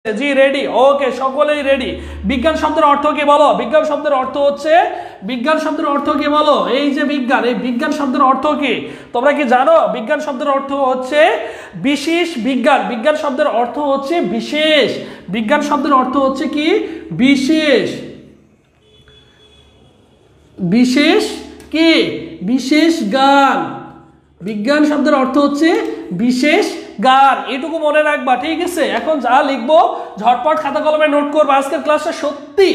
জি ready, ওকে সকলেই ready. বিজ্ঞান শব্দের অর্থ কি বলো? বিজ্ঞান শব্দের অর্থ হচ্ছে, বিজ্ঞান শব্দের অর্থ কি বলো? এই যে বিজ্ঞান, এই বিজ্ঞান শব্দের অর্থ কি তোমরা কি জানো? বিজ্ঞান শব্দের অর্থ হচ্ছে বিশেষ বিজ্ঞান। বিজ্ঞান শব্দের অর্থ হচ্ছে বিশেষ। বিজ্ঞান শব্দের অর্থ হচ্ছে কি? বিশেষ। বিশেষ কি? বিশেষ জ্ঞান। বিজ্ঞান শব্দের অর্থ হচ্ছে বিশেষ জ্ঞান, এটুকু মনে রাখবা, ঠিক আছে? এখন যা লিখবো ঝটপট খাতা কলমে নোট করবা। আজকের ক্লাসটা সত্যি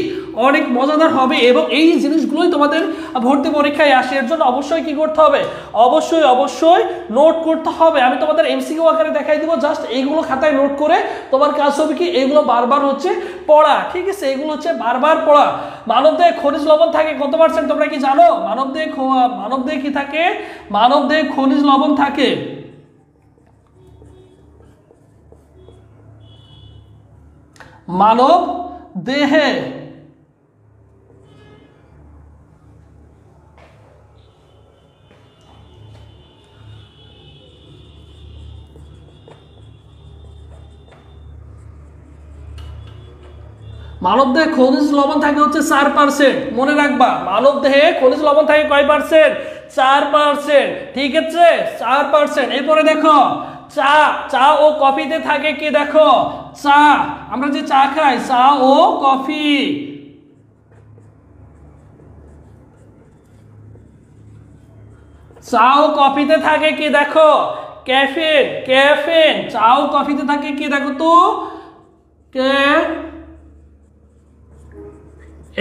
অনেক মজাদার হবে এবং এই জিনিসগুলোই তোমাদের ভর্তি পরীক্ষায় আসে। এর জন্য অবশ্যই কি করতে হবে? অবশ্যই অবশ্যই নোট করতে হবে। আমি তোমাদের এমসিকিউ আকারে দেখাই দিব, জাস্ট এইগুলো খাতায় নোট করে তোমার কাজ হবে কি এগুলো বারবার হচ্ছে পড়া, ঠিক আছে? এগুলো হচ্ছে বারবার পড়া। মানবদেহে খনিজ লবণ থাকে কত পার্সেন্ট তোমরা কি জানো? মানবদেহে কি থাকে? মানবদেহে খনিজ লবণ থাকে মানব দেহে মানবদেহে খনিজ লবণ থাকে হচ্ছে 4%। মনে রাখবা, মানবদেহে খনিজ লবণ থাকে কয় পার্সেন্ট? 4%, ঠিক আছে? 4%। এরপরে দেখো চা, চা ও কফিতে থাকে কি? দেখো চা, আমরা যে চা খাই, চা ও কফি। চা ও কফিতে থাকে কি? দেখো ক্যাফেন। ক্যাফেন, চা ও কফিতে থাকে কি? দেখো তো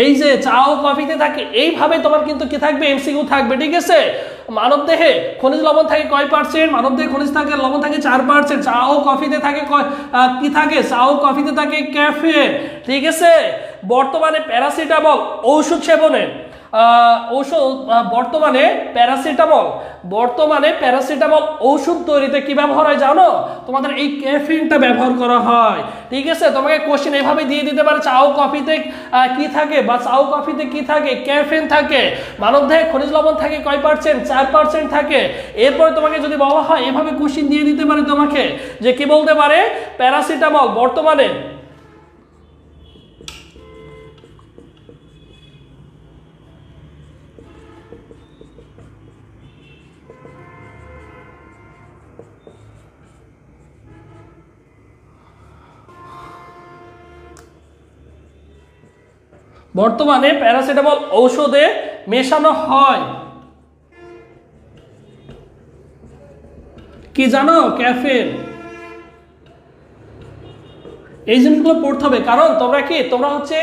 এই যে চা ও কফিতে থাকে। এইভাবে তোমার কিন্তু কি থাকবে? এমসিকিউ থাকবে, ঠিক আছে? মানবদেহে খনিজ লবণ থাকে কয় পার্সেন্ট? মানবদেহে খনিজ থাকে লবণ থাকে 4%। চা ও কফিতে থাকে কি থাকে? চা ও কফিতে থাকে ক্যাফেন, ঠিক আছে? বর্তমানে প্যারাসিটামল ঔষধ সেবনে বর্তমানে প্যারাসিটামল ঔষধ তৈরিতে কি ব্যবহার হয় জানো? তোমাদের এই ক্যাফেনটা ব্যবহার করা হয়, ঠিক আছে? তোমাকে কোশ্চেন এভাবে দিয়ে দিতে পারে, চা ও কফিতে কি থাকে বা চা ও কফিতে কি থাকে? ক্যাফেন থাকে। মানবদেহে খনিজ লবণ থাকে কয় পার্সেন্ট? 4% থাকে। এরপরে তোমাকে যদি বলা হয় এভাবে কোশ্চেন দিয়ে দিতে পারে তোমাকে, যে কি বলতে পারে? প্যারাসিটামল বর্তমানে প্যারাসিটামল ঔষধে মেশানো হয় কি জানো? ক্যাফেন। এই জিনিসগুলো পড়তে হবে, কারণ তোমরা কি, তোমরা হচ্ছে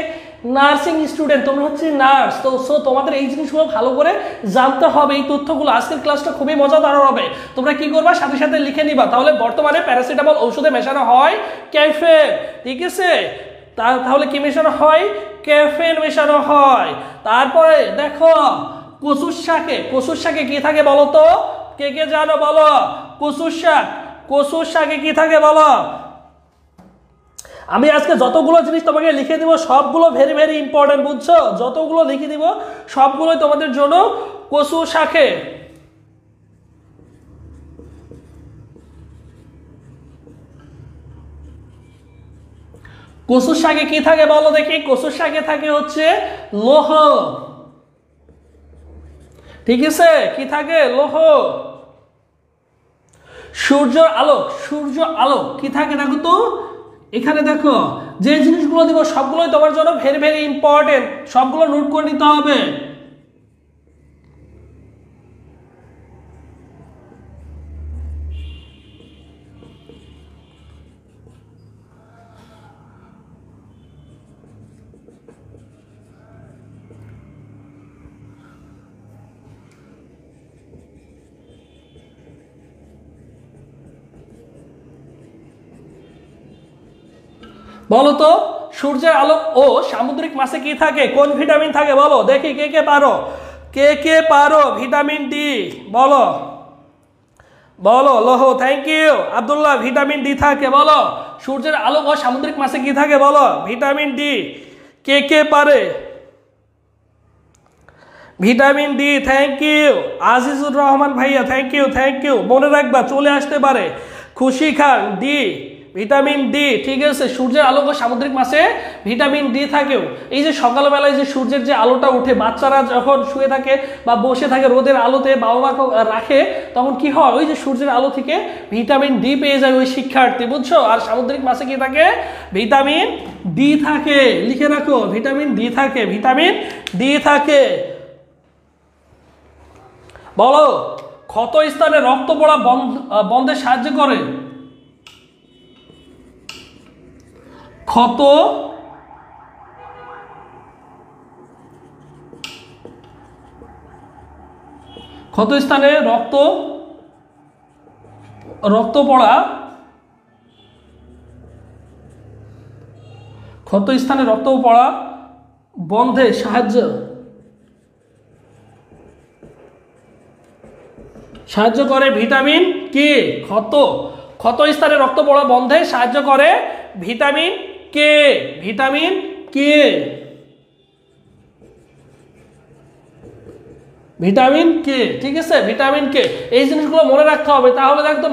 নার্সিং স্টুডেন্ট, তোমরা হচ্ছে নার্স, তো সো তোমাদের এই জিনিসগুলো ভালো করে জানতে হবে, এই তথ্যগুলো। আজকের ক্লাসটা খুবই মজাদার হবে। তোমরা কি করবা? সাথে সাথে লিখে নিবা। তাহলে বর্তমানে প্যারাসিটামল ঔষধে মেশানো হয় ক্যাফেন, ঠিক আছে? তাহলে কি মেশানো হয়? ক্যাফেন মেশানো হয়। তারপরে দেখো কচুর শাকে, কচুর শাকে কি থাকে বলো তো? কে কে জানো বলো? কচুর শাক, কচুর শাকে কি থাকে বলো? আমি আজকে যতগুলো জিনিস তোমাকে লিখে দিব সবগুলো ভেরি ভেরি ইম্পর্টেন্ট, বুঝছো? যতগুলো লিখে দিব সবগুলোই তোমাদের জন্য কচু শাকে। কচুর শাকে কি থাকে বলো দেখি? কচুর শাকে থাকে হচ্ছে লৌহ, ঠিক আছে? কি থাকে? লৌহ। সূর্য আলোক, সূর্য আলোক কি থাকে? দেখো তো এখানে, দেখো যে জিনিসগুলো দিব সবগুলোই তোমার জন্য ভেরি ভেরি ইম্পর্টেন্ট, সবগুলো নোট করে নিতে হবে। বলো তো সূর্যের আলো ও সামুদ্রিক মাছে কি থাকে? কোন ভিটামিন থাকে বলো দেখি? কে কে পারো? কে কে পারো? ভিটামিন ডি বলো, বলো। লৌহ, thank you Abdullah. Vitamin D থাকে, বলো। সূর্যের আলো ও সামুদ্রিক মাছে কি থাকে বলো? Vitamin D. কে কে পারে? Vitamin D, thank you Azizur Rahman ভাইয়া, থ্যাংক ইউ, থ্যাংক ইউ। মনে রাখবা চলে আসতে পারে। খুশি খান, ডি ভিটামিন ডি, ঠিক আছে। সূর্যের আলো ও সামুদ্রিক মাছে ভিটামিন ডি থাকেও। এই যে সকালবেলায় যে সূর্যের যে আলোটা উঠে, বাচ্চারা যখন শুয়ে থাকে বা বসে থাকে রোদের আলোতে, বাবা মাকে রাখে, তখন কি হয়, ওই যে সূর্যের আলো থেকে ভিটামিন ডি পেয়ে যায় ওই শিক্ষার্থী, বুঝছো। আর সামুদ্রিক মাছে কি থাকে, ভিটামিন ডি থাকে, লিখে রাখো, ভিটামিন ডি থাকে, ভিটামিন ডি থাকে। বলো, ক্ষত স্থানে রক্ত পড়া বন্ধে সাহায্য করে। ক্ষত স্থানে রক্ত পড়া, ক্ষত স্থানে রক্ত পড়া বন্ধে সাহায্য করে ভিটামিন কে। ক্ষত স্থানে রক্ত পড়া বন্ধে সাহায্য করে vitamin K, vitamin K, vitamin কে, ঠিক আছে, ভিটামিন কে। এই জিনিসগুলো মনে রাখতে হবে। তাহলে দেখতো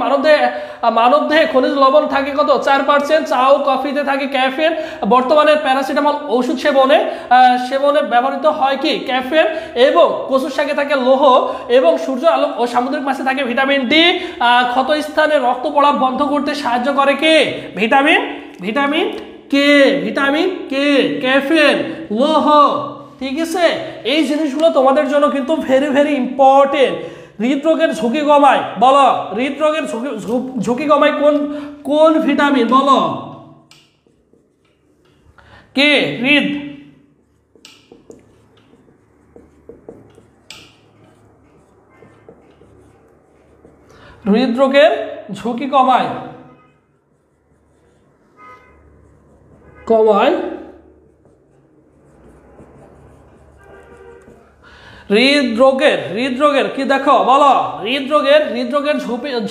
মানবদেহে খনিজ লবণ থাকে কত, 4%। চা ও কফিতে থাকে ক্যাফেন। বর্তমানে প্যারাসিটামল ওষুধ সেবনে ব্যবহৃত হয় কি, ক্যাফেন। এবং কচুর শাকে থাকে লৌহ। এবং সূর্য আলো ও সামুদ্রিক মাছে থাকে ভিটামিন ডি। ক্ষত স্থানে রক্ত পড়া বন্ধ করতে সাহায্য করে কে, vitamin K, vitamin K, caffeine, লৌহ, ঠিক আছে। এই জিনিসগুলো তোমাদের জন্য কিন্তু ভেরি ভেরি ইম্পর্টেন্ট। হৃদরোগের ঝুঁকি কমায়, বলো, হৃদরোগের ঝুঁকি কমায় কোন ভিটামিন, বলো, কে, হৃদরোগের ঝুঁকি কমায় হৃদরোগের কি, দেখো, বলো, হৃদরোগের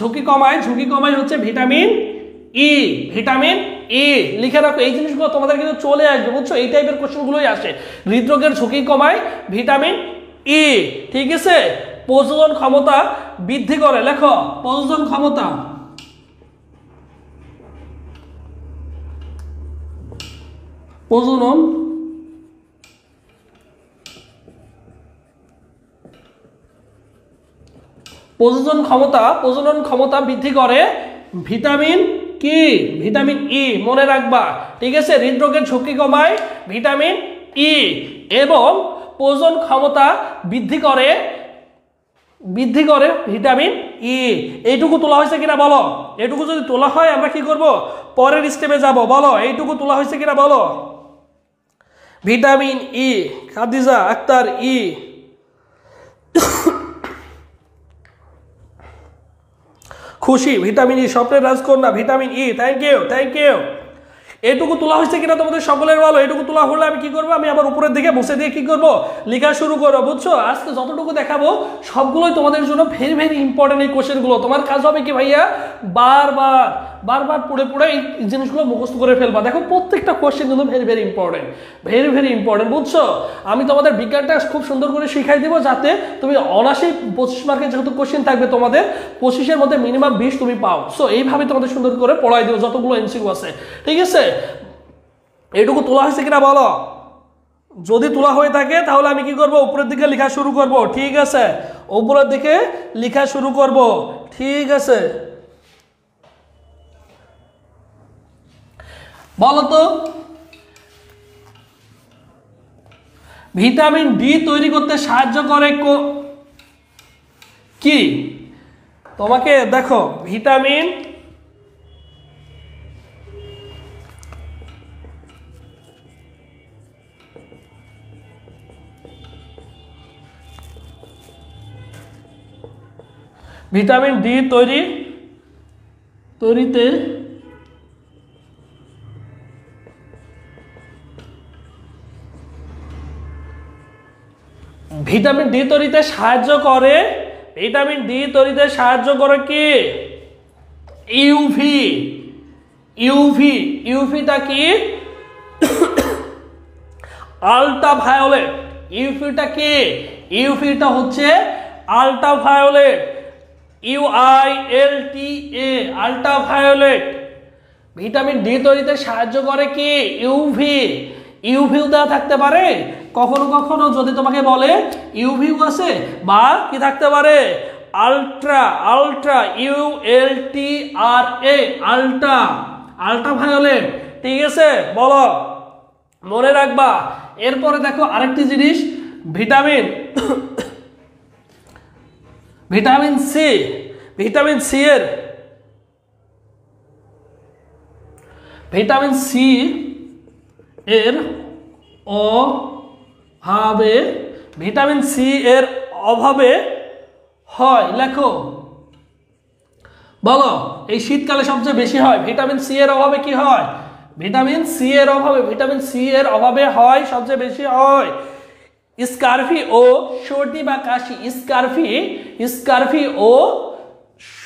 ঝুঁকি কমায় হচ্ছে ভিটামিন ই, ভিটামিন ই, লিখে রাখো। এই জিনিসগুলো তোমাদের কিন্তু চলে আসবে, বুঝছো, এই টাইপের কোশ্চেনগুলোই আসে। হৃদরোগের ঝুঁকি কমায় ভিটামিন ই, ঠিক আছে। প্রজনন ক্ষমতা বৃদ্ধি করে, লেখো, প্রজনন ক্ষমতা, প্রজনন ক্ষমতা বৃদ্ধি করে ভিটামিন কি, ভিটামিন ই, মনে রাখবা, ঠিক আছে। হৃদরোগের ঝুঁকি কমায় ভিটামিন ই এবং প্রজনন ক্ষমতা বৃদ্ধি করে ভিটামিন ই। এইটুকু তোলা হয়েছে কিনা বলো, এইটুকু যদি তোলা হয় আমরা কি করব, পরের স্টেপে যাব। বলো, এইটুকু তোলা হয়েছে কিনা বলো। ভিটামিন ই, খাদিজা আক্তার ই, খুশি, ভিটামিন ই, স্বপ্নের রাজকন্যা, ভিটামিন ই, থ্যাংক ইউ। এইটুকু তোলা হয়েছে কিনা তোমাদের সকলের বলো। এইটুকু তোলা হলে আমি কি করবো, আমি আবার উপরের দিকে বসে দিয়ে কি করব, লেখা শুরু করবো, বুঝছো। আজকে যতটুকু দেখাবো সবগুলোই তোমাদের জন্য ভেরি ভেরি ইম্পর্টেন্ট। এই কোশ্চেনগুলো তোমার কাজ হবে কি ভাইয়া, বারবার পড়ে এই জিনিসগুলো মুখস্থ করে ফেলবা। দেখো, প্রত্যেকটা কোশ্চেন কিন্তু ভেরি ভেরি ইম্পর্টেন্ট, বুঝছো। আমি তোমাদের বিজ্ঞানটা খুব সুন্দর করে শিখাই দিব, যাতে তুমি অনায়াসেই 25 মার্কের যেহেতু কোশ্চেন থাকবে তোমাদের, 25-এর মধ্যে মিনিমাম 20 তুমি পাও। সো এইভাবে তোমাদের সুন্দর করে পড়াই দিব যতগুলো এমসিকিউ আছে, ঠিক আছে। এইটুকু তোলা হয়েছে কিনা বলো। যদি তোলা হয়ে থাকে তাহলে আমি কি করব, উপরের দিকে লেখা শুরু করব, ঠিক আছে। উপরের দিকে লেখা শুরু করব, ঠিক আছে। বলো তো, ভিটামিন ডি তৈরি করতে সাহায্য করে কি, তোমাকে দেখো, ভিটামিন ডি তৈরিতে ভিটামিন ডি তৈরিতে সাহায্য করে, ভিটামিন ডি তৈরিতে সাহায্য করে কি, ইউভিটা কি, আল্ট্রাভায়োলেট। ইউভিটা কি, ইউভিটা হচ্ছে ultraviolet, UILTA, ultraviolet. Vitamin D তৈরিতে সাহায্য করে কি ইউভি। ইউভিউ দেওয়া থাকতে পারে কখনো কখনো, যদি তোমাকে বলে ইউভিউ আছে, বা কি থাকতে পারে ultra, ultra ULTRA ultra, ultraviolet. ঠিক আছে, বলো মনে রাখবা। এরপরে দেখো আরেকটি জিনিস, vitamin vitamin C, vitamin C এর ভিটামিন সি এর অভাবে, ভিটামিন সি এর অভাবে হয়, লেখো বলো এই শীতকালে সবচেয়ে বেশি হয় ভিটামিন সি এর অভাবে কি হয়, ভিটামিন সি এর অভাবে, ভিটামিন সি এর অভাবে হয় সবচেয়ে বেশি হয় স্কারফি ও সর্দি বা কাশি। স্কারফি, স্কারফি ও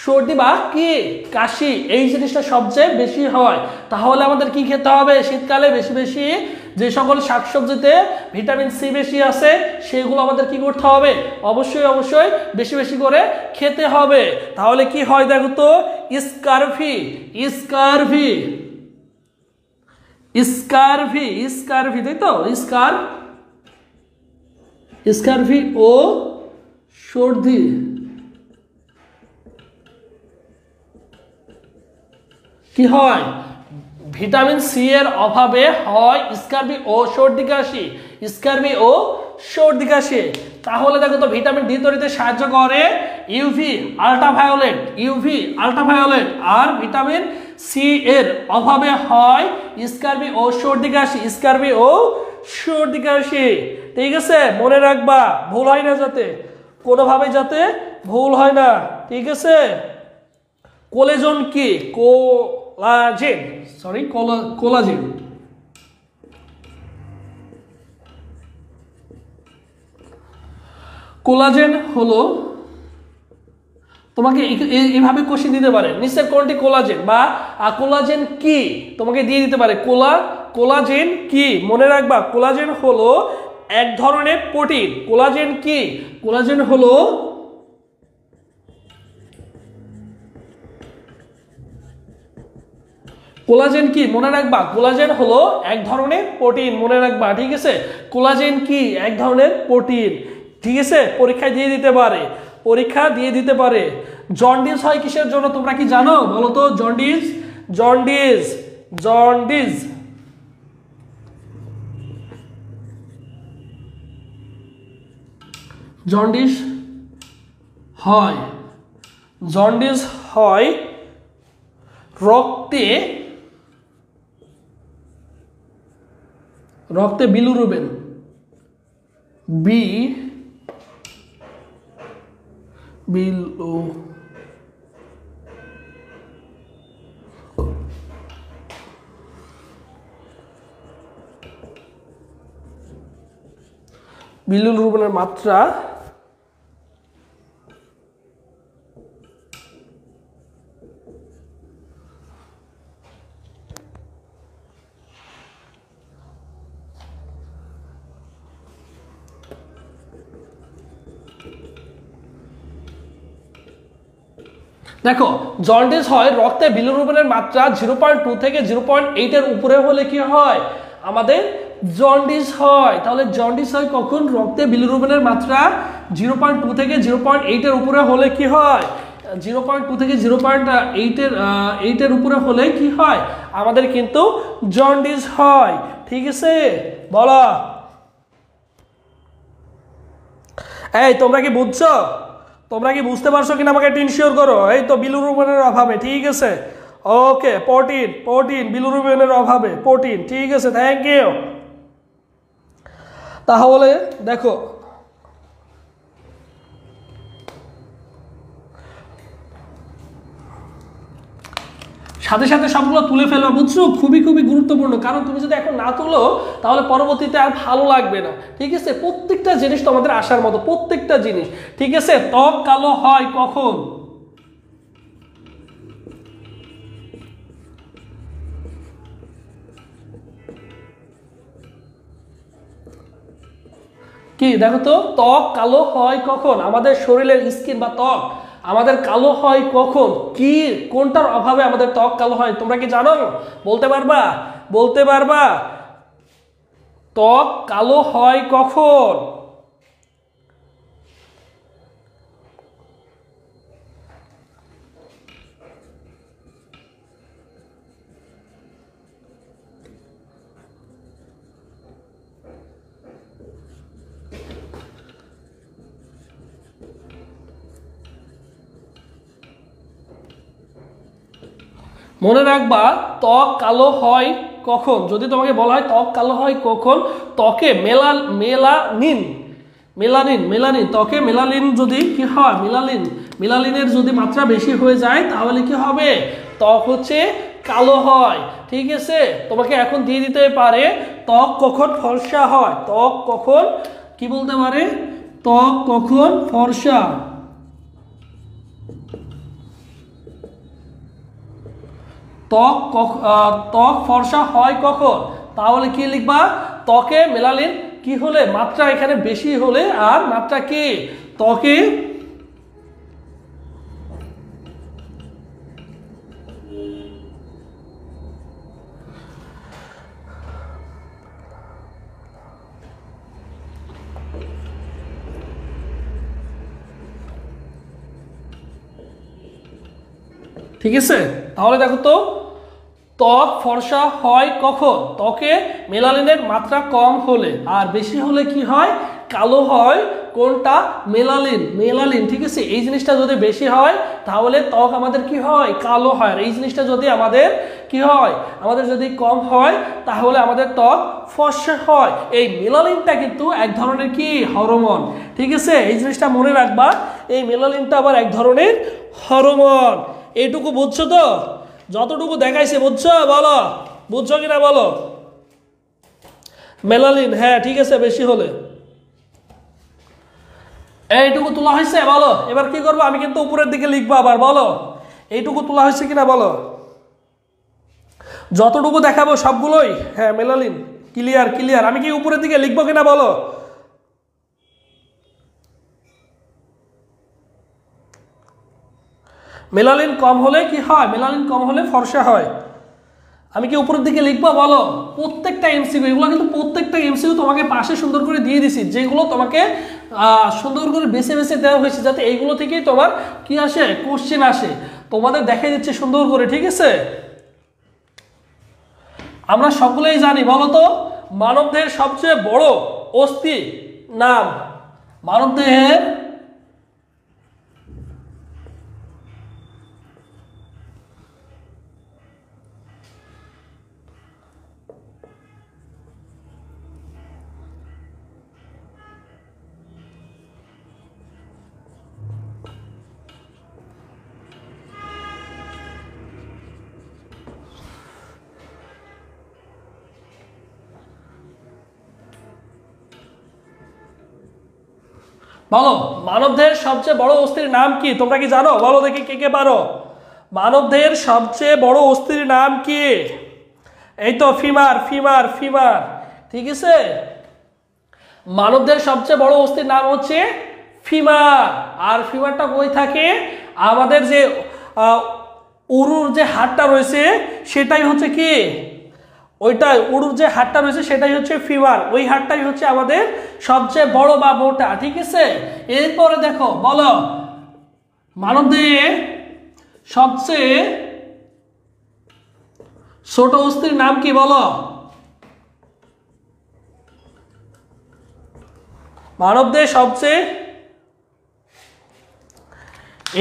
সর্দি বা কি কাশি, এই জিনিসটা সবচেয়ে বেশি হয়। তাহলে আমাদের কি খেতে হবে শীতকালে বেশি বেশি, যে সকল শাকসবজিতে ভিটামিন সি বেশি আছে সেগুলো আমাদের কি করতে হবে, অবশ্যই অবশ্যই বেশি বেশি করে খেতে হবে। তাহলে কি হয় দেখো তো, স্কারফি, স্কারফি, স্কারফি, স্কারফি, তাই তো স্কারফি ও সর্দি কি হয়, ভিটামিন সি এর অভাবে হয় স্কারবি ও সর্দি কাশি, স্কারবি ও সর্দি কাশি। তাহলে দেখো তো ভিটামিন ডি তৈরিতে সাহায্য করে ইউভি আল্ট্রাভায়োলেট, ইউভি আল্ট্রাভায়োলেট। আর ভিটামিন সি এর অভাবে হয় স্কারবি ও সর্দি কাশি, স্কারবি ও সর্দি কাশি। ঠিক আছে, মনে রাখবা, ভুল হয় না যাতে, কোনোভাবে যাতে ভুল হয় না। ঠিক আছে, কোলেজন কি, কোলাজেন, সরি কোলাজেন, কোলাজেন হলো, তোমাকে এইভাবে কোশ্চেন দিতে পারে নিশ্চয় কোনটি কোলাজেন, বা কোলাজেন কি তোমাকে দিয়ে দিতে পারে, কোলাজেন কি, মনে রাখবা কোলাজেন হলো এক ধরনের প্রোটিন। কোলাজেন কি, কোলাজেন হলো কোলাজেন কি, মনে রাখবা কোলাজেন হলো এক ধরনের প্রোটিন, মনে রাখবা। ঠিক আছে, কোলাজেন কি এক ধরনের প্রোটিন। ঠিক আছে, পরীক্ষায় দিয়ে দিতে পারে, পরীক্ষা দিয়ে দিতে পারে। জন্ডিস হয় কিসের জন্য তোমরা কি জানো বলো তো, জন্ডিস, জন্ডিস, জন্ডিস, জন্ডিস হয়, জন্ডিস হয় রক্তে, রক্তে বিলিরুবিন, বিলিরুবিনের মাত্রা দেখো, জন্ডিস হয় রক্তে বিলিরুবিনের মাত্রা 0.2 থেকে 0.8 এর উপরে হলে কি হয়, আমাদের জন্ডিস হয়। তাহলে জন্ডিস হয় কখন, রক্তে বিলিরুবিনের মাত্রা 0.2 থেকে 0.8 এর উপরে হলে কি হয়, 0.2 থেকে 0.8 এর উপরে হলে কি হয়, আমাদের কিন্তু জন্ডিস হয়। ঠিক আছে, বলো এই তোমরা কি বুঝছো, তোমরা কি বুঝতে পারছো কিনা আমাকে ইনশিওর করো। এই তো বিলিরুবিনের অভাবে, ঠিক আছে, ওকে, প্রোটিন, প্রোটিন বিলিরুবিনের অভাবে প্রোটিন। ঠিক আছে, থ্যাংক ইউ। তাহলে দেখো সাথে সাথে সবগুলো তুলে ফেলবা, বুঝছো, খুবই খুবই গুরুত্বপূর্ণ। কারণ তুমি যদি এখন না তুলো তাহলে পরবর্তীতে আর ভালো লাগবে না। ঠিক আছে, প্রত্যেকটা জিনিস তোমাদের আসার মতো, প্রত্যেকটা জিনিস। ঠিক আছে, ত্বক কালো হয় কখন, কি দেখো তো, ত্বক কালো হয় কখন, আমাদের শরীরের স্কিন বা ত্বক আমাদের কালো হয় কখন, কি কোনটার অভাবে আমাদের ত্বক কালো হয় তোমরা কি জানো? বলতে পারবা? বলতে পারবা ত্বক কালো হয় কখন? মনে রাখবা ত্বক কালো হয় কখন। যদি তোমাকে বলা হয় ত্বক কালো হয় কখন, ত্বকে মেলানিন ত্বকে মেলানিন যদি কি হয়, মেলানিনের যদি মাত্রা বেশি হয়ে যায় তাহলে কি হবে, ত্বক হচ্ছে কালো হয়। ঠিক আছে, তোমাকে এখন দিয়ে দিতে পারে ত্বক কখন ফর্সা হয়, ত্বক কখন কি বলতে পারে, ত্বক কখন ফর্সা, ত্বক ফর্সা হয় কখন, তাহলে কি লিখবা, ত্বকে মেলানিন কি হলে, মাত্রা এখানে বেশি হলে, আর মাত্রা কি ত্বকে ঠিক আছে। তাহলে দেখো তো ত্বক ফর্সা হয় কখন, ত্বকে মেলানিনের মাত্রা কম হলে, আর বেশি হলে কি হয়, কালো হয়। কোনটা, মেলানিন। ঠিক আছে, এই জিনিসটা যদি বেশি হয় তাহলে ত্বক আমাদের কি হয়, কালো হয়। আর এই জিনিসটা যদি আমাদের কি হয়, আমাদের যদি কম হয় তাহলে আমাদের ত্বক ফর্সা হয়। এই মেলানিনটা কিন্তু এক ধরনের কি হরমোন। ঠিক আছে, এই জিনিসটা মনে রাখবা, এই মেলানিনটা আবার এক ধরনের হরমোন। এইটুকু বুঝছো তো? যতটুকু দেখাইছে বুঝছো? বলো বুঝছো কিনা বলো। মেলানিন, হ্যাঁ ঠিক আছে, বেশি হলে। এইটুকু তোলা হয়েছে বলো। এবার কি করবো, আমি কিন্তু উপরের দিকে লিখবো আবার, বলো এইটুকু তোলা হয়েছে কিনা বলো। যতটুকু দেখাবো সবগুলোই হ্যাঁ মেলানিন, ক্লিয়ার। আমি কি উপরের দিকে লিখবো কিনা বলো। মেলানিন কম হলে কি হয়, মেলানিন কম হলে ফর্সা হয়। আমি কি উপরের দিকে লিখবো বলো। প্রত্যেকটা এমসিকিউ, এগুলো কিন্তু প্রত্যেকটা এমসিকিউ তোমাকে পাশে সুন্দর করে দিয়ে দিছি, যেগুলো তোমাকে সুন্দর করে বেছে দেওয়া হয়েছে, যাতে এইগুলো থেকেই তোমার কি আসে, কোশ্চেন আসে। তোমাদের দেখাই দিচ্ছে সুন্দর করে। ঠিক আছে, আমরা সকলেই জানি, বলো তো মানবদেহের সবচেয়ে বড় অস্থি নাম, মানবদেহের বলো, মানবদেহের সবচেয়ে বড় অস্থির নাম কি, তোমরা কি জানো? বলো দেখি কে কে পারো। মানবদেহের সবচেয়ে বড় অস্থির নাম কি? এই তো ফিমার। ঠিক আছে, মানবদেহের সবচেয়ে বড় অস্থির নাম হচ্ছে ফিমার। আর ফিমারটা কই থাকে, আমাদের যে উরুর যে হাড়টা রয়েছে সেটাই হচ্ছে কি, ওইটাই উরুর যে হাড়টা রয়েছে সেটাই হচ্ছে ফিমার। ওই হাড়টাই হচ্ছে আমাদের সবচেয়ে বড় বা মোটা। ঠিক আছে, এরপরে দেখো, বলো মানবদেহে সবচেয়ে ছোট অস্থির নাম কি, বলো। মানবদেহে সবচেয়ে,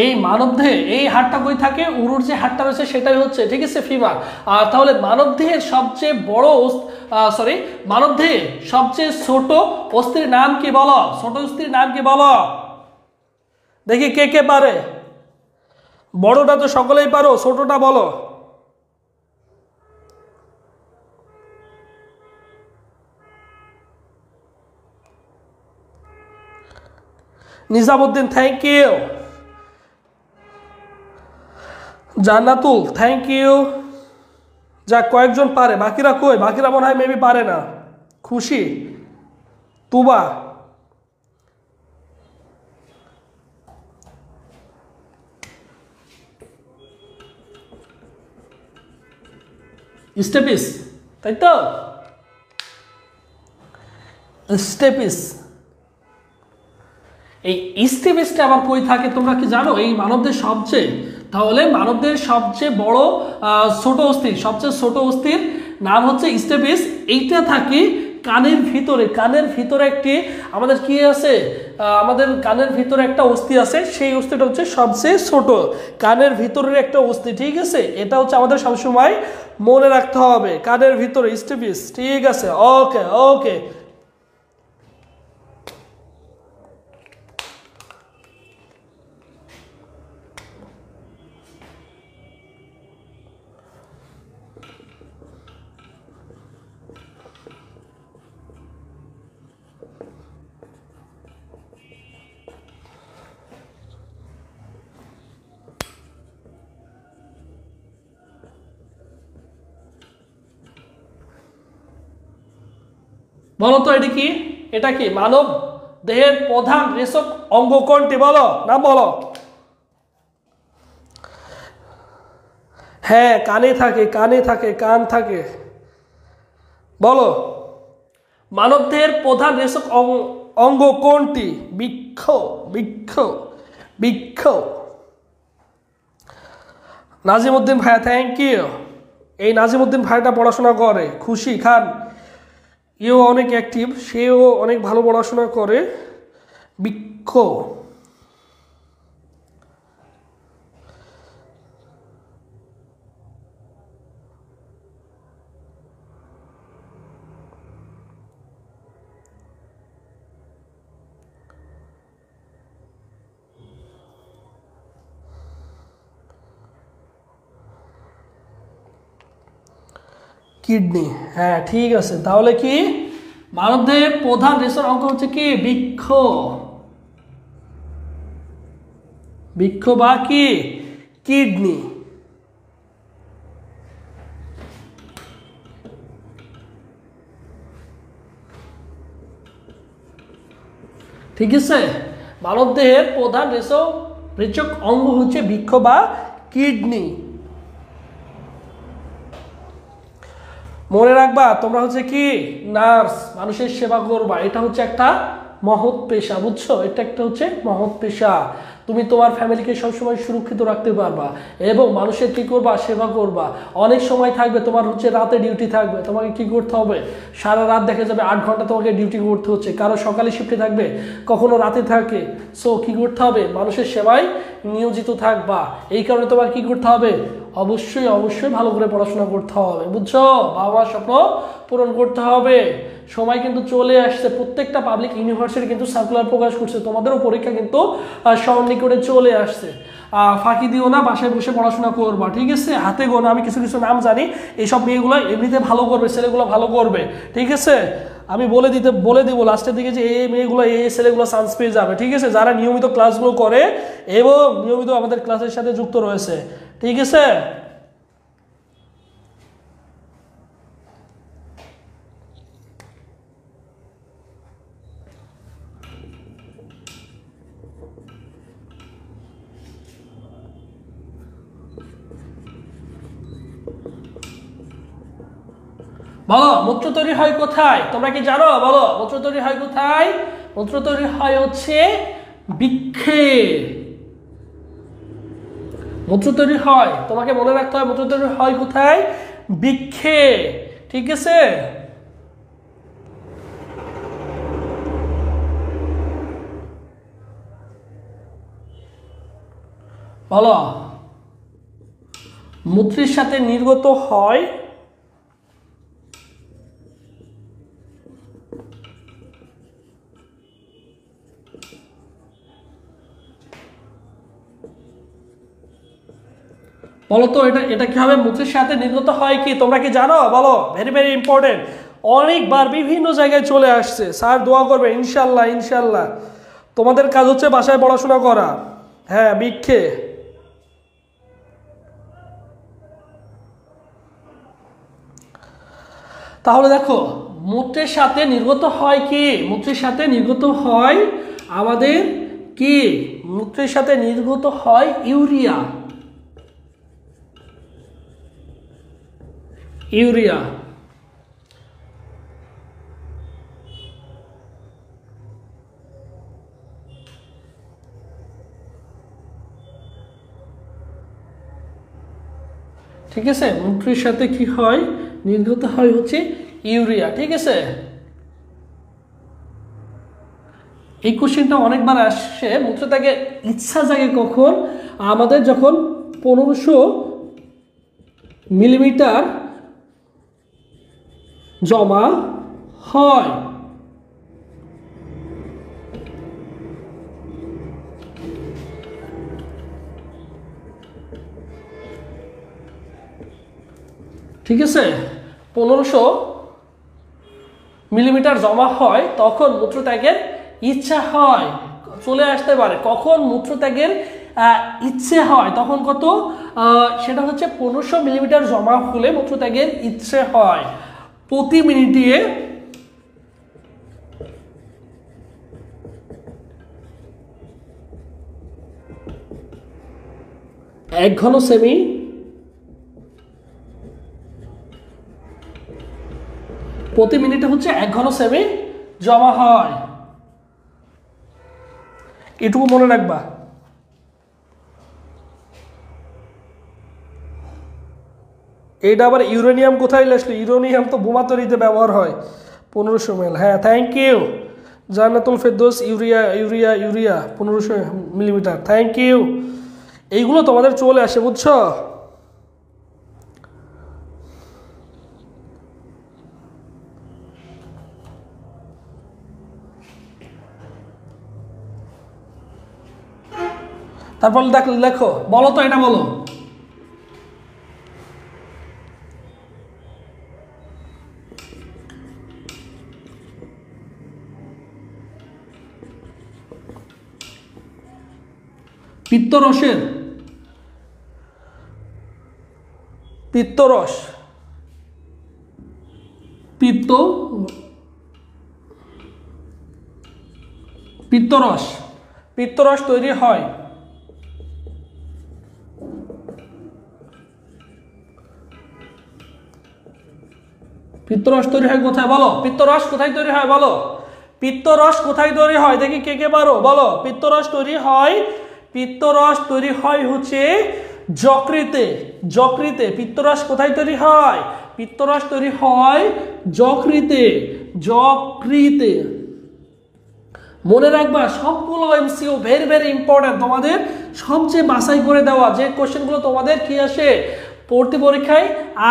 এই মানবদেহে এই হাড়টা কই থাকে, উরুর যে হাড়টা রয়েছে সেটাই হচ্ছে ঠিক আছে ফিমার। আর তাহলে মানবদেহের সবচেয়ে বড় মানবদেহে সবচেয়ে ছোট অস্থির নাম কি, বলো। ছোট অস্থির নাম কি বলো, দেখি কে কে পারে। বড়টা তো সকলেই পারো, ছোটটা বলো। Nizamuddin, thank you. Jannatul, thank you. যা কয়েকজন পারে, বাকিরা কই, বাকিরা মনে হয় মেবি পারে না। খুশি, তুবা, স্টেপিস, তাই তো? স্টেপিস, এই স্টেপিসটা আবার কই থাকে তোমরা কি জানো? এই মানবদের সবচেয়ে, তাহলে মানবদের সবচেয়ে বড় ছোট অস্থি, সবচেয়ে ছোট অস্থির নাম হচ্ছে স্টেপিস। এইটা থাকে কানের ভিতরে। কানের ভিতরে একটি আমাদের কি আছে, আমাদের কানের ভিতরে একটা অস্থি আছে, সেই অস্থিটা হচ্ছে সবচেয়ে ছোট, কানের ভিতরের একটা অস্থি, ঠিক আছে? এটা হচ্ছে আমাদের সবসময় মনে রাখতে হবে, কানের ভিতরে স্টেপিস, ঠিক আছে? ওকে ওকে। বলো তো এটা কি? এটা কি মানব দেহের প্রধান রেচক অঙ্গ কোনটি? বলো, নাম বলো। হ্যাঁ, কানে থাকে, কানে থাকে, কান থাকে। বলো, মানব দেহের প্রধান রেচক অঙ্গ কোনটি? বৃক্ষ, বৃক্ষ, বৃক্ষ। নাজিমউদ্দিন ভাইয়া, থ্যাংক ইউ। এই নাজিমউদ্দিন ভাইটা পড়াশোনা করে, খুশি খান, এও অনেক অ্যাক্টিভ, সেও অনেক ভালো পড়াশোনা করে। বৃক্ষ, কিডনি। হ্যাঁ ঠিক আছে, তাহলে কি মানবদেহের প্রধান রেচক অঙ্গ হচ্ছে কি? বৃক্ষ, বৃক্ষ বা কি কিডনি। ঠিক আছে, মানবদেহের প্রধান রেচক অঙ্গ হচ্ছে বৃক্ষ বা কিডনি। মনে রাখবা তোমরা হচ্ছে কি নার্স, মানুষের সেবা করবা, এটা হচ্ছে একটা মহৎ পেশা, বুঝছো? এটা একটা হচ্ছে মহৎ পেশা। তুমি তোমার ফ্যামিলিকে সবসময় সুরক্ষিত রাখতে পারবা এবং মানুষের কি করবা? সেবা করবা। অনেক সময় থাকবে তোমার হচ্ছে রাতে ডিউটি থাকবে, তোমাকে কি করতে হবে? সারা রাত দেখা যাবে 8 ঘন্টা তোমাকে ডিউটি করতে হচ্ছে, কারো সকালে শিফটে থাকবে, কখনো রাতে থাকে। সো কি করতে হবে? মানুষের সেবায় নিয়োজিত থাকবা। এই কারণে তোমার কি করতে হবে? অবশ্যই অবশ্যই ভালো করে পড়াশোনা করতে হবে, বুঝছো? বাবা মার স্বপ্ন পূরণ করতে হবে। সময় কিন্তু চলে আসছে, প্রত্যেকটা পাবলিক ইউনিভার্সিটি কিন্তু সার্কুলার প্রকাশ করছে, তোমাদেরও পরীক্ষা কিন্তু সন্নিকটে চলে আসছে। ফাঁকি দিও না, বাসায় বসে পড়াশোনা করবা, ঠিক আছে? হাতে গোনা আমি কিছু কিছু নাম জানি, এইসব মেয়েগুলো এমনিতে ভালো করবে, ছেলেগুলো ভালো করবে, ঠিক আছে? আমি বলে দিব লাস্টের দিকে যে এই মেয়েগুলো এই ছেলেগুলো চান্স পেয়ে যাবে, ঠিক আছে? যারা নিয়মিত ক্লাসগুলো করে এবং নিয়মিত আমাদের ক্লাসের সাথে যুক্ত রয়েছে, ঠিক আছে? বলো, মূত্র তৈরি হয় কোথায়? তোমরা কি জানো? বলো, মূত্র তৈরি হয় কোথায়? মূত্র তৈরি হয় হচ্ছে বৃক্ষে। মূত্র তৈরি হয়, তোমাকে মনে রাখতে হয়, মূত্র তৈরি হয় কোথায়? বৃক্ষে, ঠিক আছে? বলো, মূত্রের সাথে নির্গত হয় বলো তো, এটা কি হবে? মূত্রের সাথে নির্গত হয় কি? তোমরা কি জানো? বলো, ভেরি ভেরি ইম্পর্টেন্ট, অনেকবার বিভিন্ন জায়গায় চলে আসছে। স্যার দোয়া করবে ইনশাল্লাহ, ইনশাল্লাহ। তোমাদের কাজ হচ্ছে বাসায় পড়াশোনা করা। হ্যাঁ, বৃক্ষে। তাহলে দেখো, মূত্রের সাথে নির্গত হয় কি? মূত্রের সাথে নির্গত হয় আমাদের কি? মূত্রের সাথে নির্গত হয় ইউরিয়া। ইউরিয়া। ঠিক আছে, মূত্রের সাথে কি হয়, নির্গত হয় হচ্ছে ইউরিয়া। ঠিক আছে, এই কোশ্চেনটা অনেকবার আসছে। মূত্রত্যাগের ইচ্ছা জাগে কখন, আমাদের যখন 1500 মিলিমিটার জমা হয়। ঠিক আছে, 1500 মিলিমিটার জমা হয় তখন মূত্রত্যাগের ইচ্ছা হয়, চলে আসতে পারে। কখন মূত্রত্যাগের ইচ্ছে হয়, তখন কত, সেটা হচ্ছে 1500 মিলিমিটার জমা হলে মূত্রত্যাগের ইচ্ছে হয়। প্রতি মিনিটে 1 ঘন সেমি প্রতি মিনিটে হচ্ছে 1 ঘন সেমি জমা হয়। এটুকু মনে রাখবা। এইটা আবার ইউরেনিয়াম কোথায় আসলো, ইউরেনিয়াম তো বোমা তৈরিতে ব্যবহার হয়। 1500 ml। হ্যাঁ, thank you Jannatul Ferdous. Urea urea urea 1500 millimetre, thank you. এইগুলো তোমাদের চলে আসে, বুঝছো? তারপর লেখো, বলো তো, এটা বলো। পিত্তরসের, পিত্তরস, পিত্তরস, পিত্তরস তৈরি হয় পিত্তরস তৈরি হয় কোথায় বলো? পিত্তরস কোথায় তৈরি হয় বলো? পিত্তরস কোথায় তৈরি হয় দেখি, কে কে পারো বলো। পিত্তরস তৈরি হয়, পিত্তরস তৈরি হয় হচ্ছে যকৃতে। যকৃতে পিত্তরস কোথায় তৈরি হয়? পিত্তরস তৈরি হয় যকৃতে। যকৃতে মনে রাখবা, সবগুলো এমসিকিউ ভেরি ভেরি ইম্পর্টেন্ট। তোমাদের সবচেয়ে বাছাই করে দেওয়া যে কোশ্চেনগুলো তোমাদের কি আসে, ভর্তি পরীক্ষায়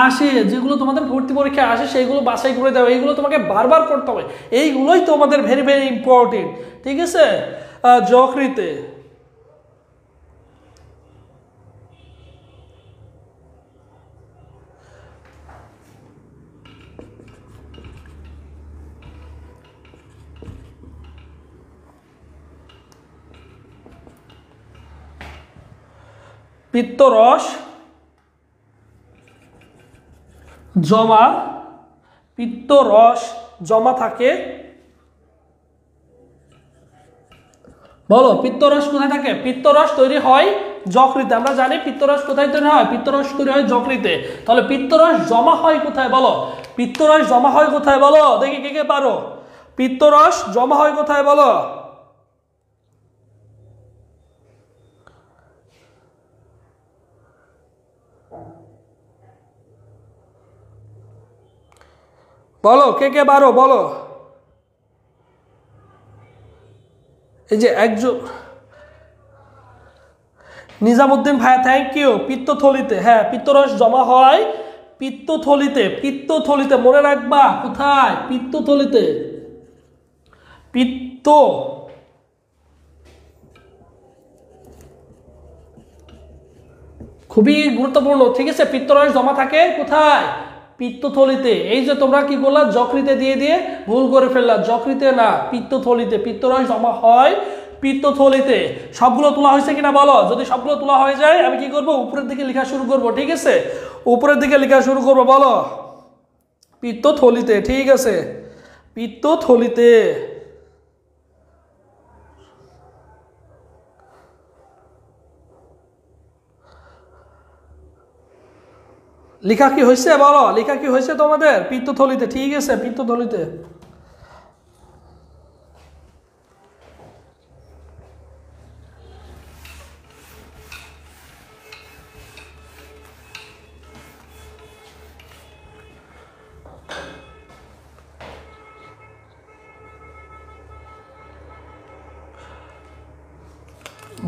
আসে, যেগুলো তোমাদের ভর্তি পরীক্ষায় আসে সেইগুলো বাছাই করে দেওয়া। এইগুলো তোমাকে বারবার পড়তে হবে, এইগুলোই তোমাদের ভেরি ভেরি ইম্পর্টেন্ট। ঠিক আছে, যকৃতে। পিত্তরস জমা, পিত্তরস জমা থাকে, বলো পিত্তরস কোথায় থাকে? পিত্তরস তৈরি হয় যকৃতে। আমরা জানি পিত্তরস কোথায় তৈরি হয়, পিত্তরস তৈরি হয় যকৃতে। তাহলে পিত্তরস জমা হয় কোথায় বলো? পিত্তরস জমা হয় কোথায় বলো দেখি, কে কে পারো? পিত্তরস জমা হয় কোথায় বলো? বলো, কে কে পারো বলো। এই যে একজন নিজামুদ্দিন ভাইয়া, থ্যাংক ইউ। পিত্তথলিতে, হ্যাঁ, পিত্তরস জমা হয় পিত্তথলিতে। পিত্তথলিতে মনে রাখবা, কোথায়? পিত্তথলিতে। পিত্ত খুবই গুরুত্বপূর্ণ। ঠিক আছে, পিত্তরস জমা থাকে কোথায়? পিত্তথলিতে। এই যে তোমরা কি করলা, যকৃতে দিয়ে দিয়ে ভুল করে ফেললা। যকৃতে না, পিত্তথলিতে। পিত্তরস জমা হয় পিত্তথলিতে। সবগুলো তোলা হয়েছে কিনা বলো। যদি সবগুলো তোলা হয়ে যায় আমি কি করব, উপরের দিকে লেখা শুরু করব। ঠিক আছে, উপরের দিকে লেখা শুরু করব। বলো পিত্তথলিতে। ঠিক আছে, পিত্তথলিতে। লেখা কি হয়েছে বলো, লেখা কি হয়েছে তোমাদের? পিত্তথলিতে, ঠিক আছে, পিত্তথলিতে।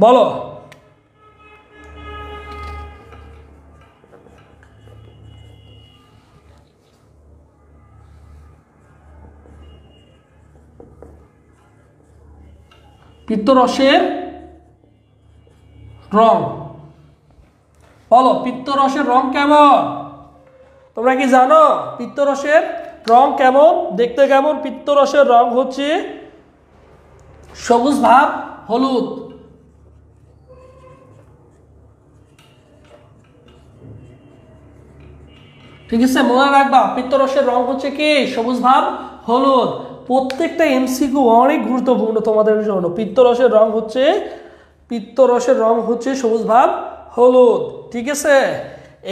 বলো পিত্তরসের রং, বলো পিত্তরসের রং কেমন? তোমরা কি জানো পিত্তরসের রং কেমন, দেখতে কেমন? পিত্তরসের রং হচ্ছে সবুজ ভাব হলুদ। ঠিক আছে, মনে রাখবা পিত্তরসের রং হচ্ছে কি? সবুজ ভাব হলুদ। প্রত্যেকটা এমসিকিউ অনেক গুরুত্বপূর্ণ তোমাদের জন্য। পিত্তরসের রং হচ্ছে সবুজ ভাব হলুদ। ঠিক আছে,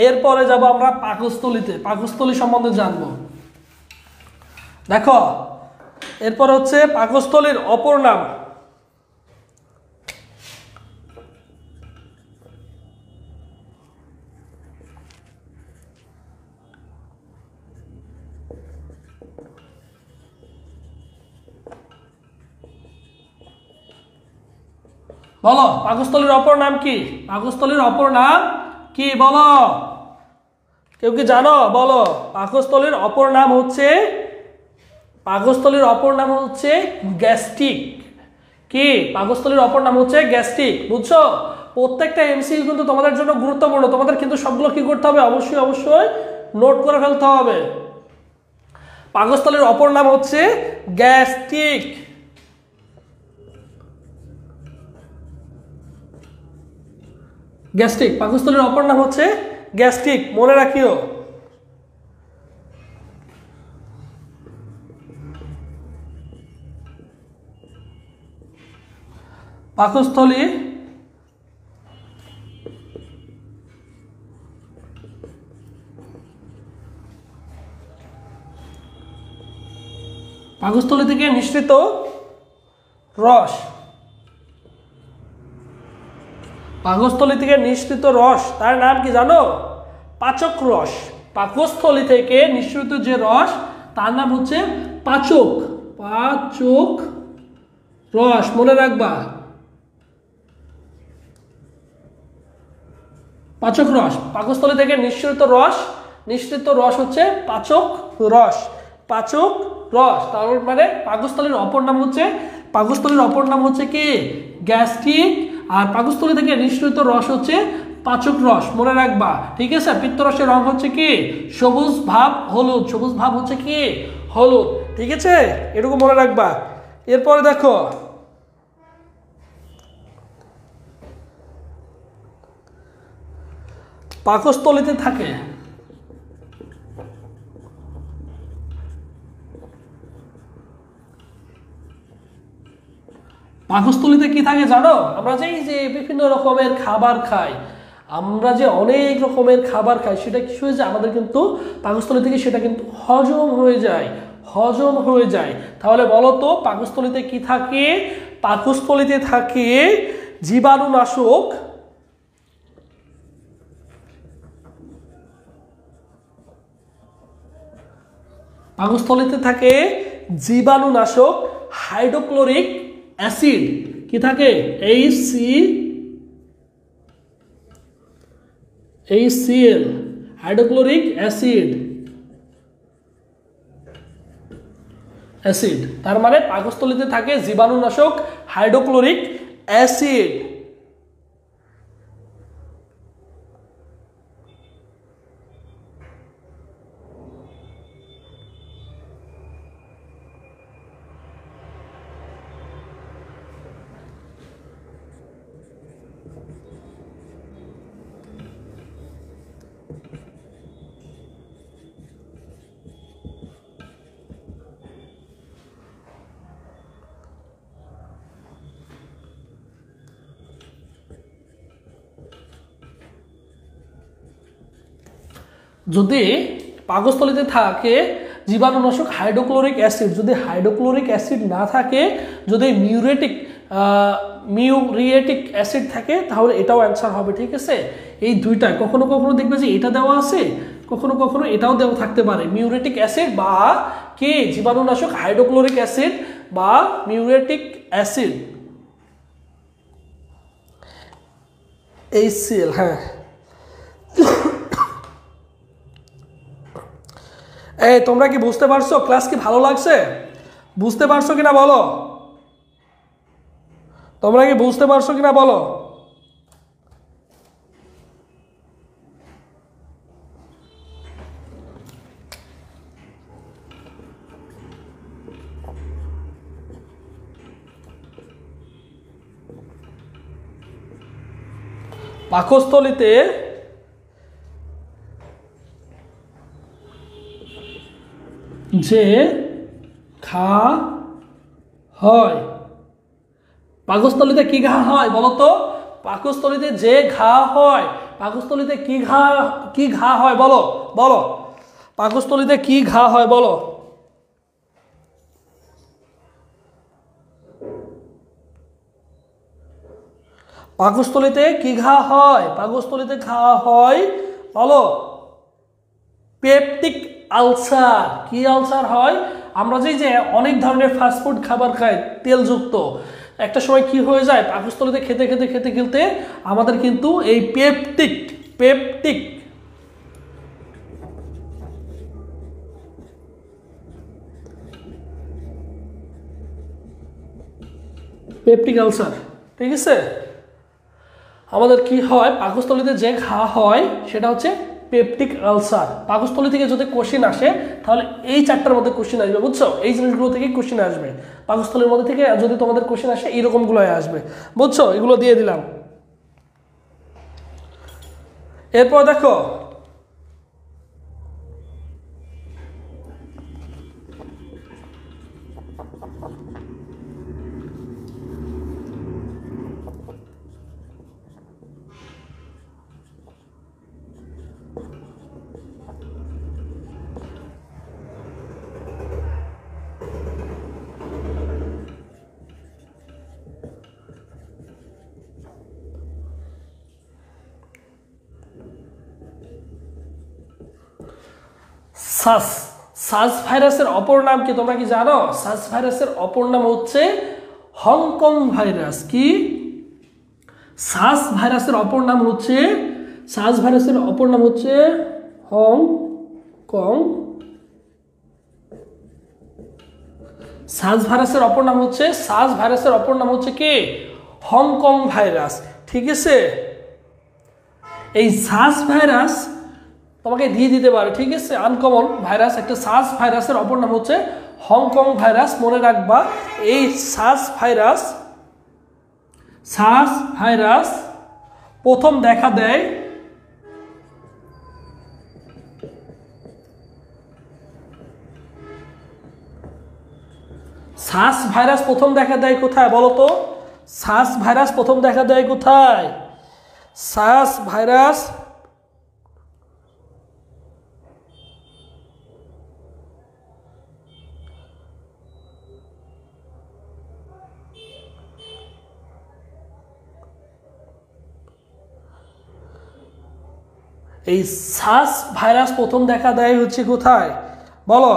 এরপরে যাব আমরা পাকস্থলীতে, পাকস্থলী সম্বন্ধে জানবো। দেখো এরপর হচ্ছে পাকস্থলীর অপর নাম। বলো পাকস্থলীর অপর নাম কি? পাকস্থলীর অপর নাম কি বলো, কেউ কি জানো? বলো পাকস্থলীর অপর নাম হচ্ছে, পাকস্থলীর অপর নাম হচ্ছে গ্যাস্ট্রিক। কি পাকস্থলীর অপর নাম হচ্ছে গ্যাস্ট্রিক, বুঝছো? প্রত্যেকটা এমসিকিউ কিন্তু তোমাদের জন্য গুরুত্বপূর্ণ, তোমাদের কিন্তু সবগুলো কি করতে হবে? অবশ্যই অবশ্যই নোট করে ফেলতে হবে। পাকস্থলীর অপর নাম হচ্ছে গ্যাস্ট্রিক। গ্যাস্ট্রিক, পাকস্থলীর অপর নাম হচ্ছে গ্যাস্ট্রিক, মনে রাখিও। পাকস্থলী পাকস্থলী থেকে নিঃসৃত রস, পাকস্থলী থেকে নিঃসৃত রস তার নাম কি জানো? পাচক রস। পাকস্থলী থেকে নিঃসৃত যে রস তার নাম হচ্ছে পাচক, পাচক রস, মনে রাখবা। পাচক রস, পাকস্থলী থেকে নিঃসৃত রস হচ্ছে পাচক রস, পাচক রস। তার মানে পাকস্থলীর অপর নাম হচ্ছে কি? গ্যাস্ট্রিক। আর পাকস্থলী থেকে নিঃসৃত রস হচ্ছে পাচক রস, মনে রাখবা। ঠিক আছে, পিত্তরসের রং হচ্ছে কি? সবুজ ভাব হলুদ, সবুজ ভাব হচ্ছে কি? হলুদ। ঠিক আছে, এটুকু মনে রাখবা। এরপরে দেখো পাকস্থলীতে থাকে, পাকস্থলীতে কি থাকে জানো? আমরা যে বিভিন্ন রকমের খাবার খাই, আমরা যে অনেক রকমের খাবার খাই, সেটা কি হয়ে যায়? আমাদের কিন্তু পাকস্থলী থেকে সেটা কিন্তু হজম হয়ে যায়। তাহলে বলো তো পাকস্থলীতে কি থাকে? পাকস্থলীতে থাকে জীবাণুনাশক, পাকস্থলীতে থাকে জীবাণুনাশক হাইড্রোক্লোরিক অ্যাসিড। কি থাকে? HCl, hydrochloric acid. তার মানে পাকস্থলীতে থাকে জীবাণুনাশক হাইড্রোক্লোরিক অ্যাসিড। যদি পাকস্থলীতে থাকে জীবাণুনাশক হাইড্রোক্লোরিক অ্যাসিড, যদি হাইড্রোক্লোরিক অ্যাসিড না থাকে, যদি মিউরিয়েটিক অ্যাসিড থাকে, তাহলে এটাও অ্যান্সার হবে। ঠিক আছে, এই দুইটা কখনো কখনো দেখবে যে এটা দেওয়া আছে, কখনো কখনো এটাও দেওয়া থাকতে পারে, মিউরেটিক অ্যাসিড বা কি জীবাণুনাশক হাইড্রোক্লোরিক অ্যাসিড বা মিউরেটিক অ্যাসিড HCl। হ্যাঁ, এই তোমরা কি বুঝতে পারছো? ক্লাস কি ভালো লাগছে? বুঝতে পারছো কিনা বলো? তোমরা কি বুঝতে পারছো কিনা বলো? পাকস্থলীতে যে ঘা হয়, পাকস্থলীতে কি ঘা হয় বলো তো? পাকস্থলীতে যে ঘা হয়, পাকস্থলীতে কি ঘা হয় বলো, বলো পাকস্থলীতে কি ঘা হয় বলো? পাকস্থলীতে কি ঘা হয়? পাকস্থলীতে ঘা হয় বলো? Peptic ulcer. কি আলসার হয়? আমরা যে অনেক ধরনের ফাস্টফুড খাবার খাই তেলযুক্ত, একটা সময় কি হয়ে যায়, পাকস্থলীতে খেতে খেতে খেতে খেতে আমাদের কিন্তু এই পেপটিক আলসার। ঠিক আছে, আমাদের কি হয়, পাকস্থলীতে যে ঘা হয় সেটা হচ্ছে পেপটিক আলসার। পাকস্থলী থেকে যদি কোশ্চেন আসে তাহলে এই চারটার মধ্যে কোশ্চেন আসবে, বুঝছো? এই জিনিসগুলো থেকে কোশ্চেন আসবে, পাকস্থলীর মধ্যে থেকে যদি তোমাদের কোশ্চেন আসে এইরকমগুলোই আসবে, বুঝছো? এগুলো দিয়ে দিলাম। এরপর দেখো সার্স ভাইরাসের অপর নাম কি তোমরা কি জানো? সার্স ভাইরাসের অপর নাম হচ্ছে হংকং ভাইরাস। কি? সার্স ভাইরাসের অপর নাম হচ্ছে হংকং। সার্স ভাইরাসের অপর নাম হচ্ছে কি? Hong Kong virus. ঠিক আছে, এই সার্স ভাইরাস তোমাকে দিয়ে দিতে পারে। ঠিক আছে, আনকমন ভাইরাস একটা। সার্স ভাইরাসের অপর নাম হচ্ছে হংকং ভাইরাস, মনে রাখবা। এই সার্স ভাইরাস প্রথম দেখা দেয় কোথায় বলো তো? সার্স ভাইরাস প্রথম দেখা দেয় কোথায়? সার্স ভাইরাস প্রথম দেখা দেয় হচ্ছে কোথায় বলো?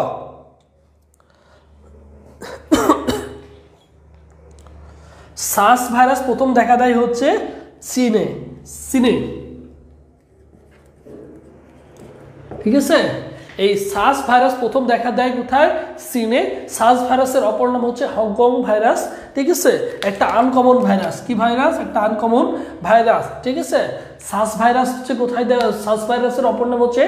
সার্স ভাইরাস প্রথম দেখা দেয় হচ্ছে চীনে। ঠিক আছে, এই সার্স ভাইরাস প্রথম দেখা দেয় কোথায়? চীনে। সার্স ভাইরাসের অপর নাম হচ্ছে হংকং ভাইরাস। ঠিক আছে, একটা আনকমন ভাইরাস। কি ভাইরাস? একটা আনকমন ভাইরাস। ঠিক আছে, সার্স ভাইরাস হচ্ছে কোথায়? সার্স ভাইরাসের অপর নাম হচ্ছে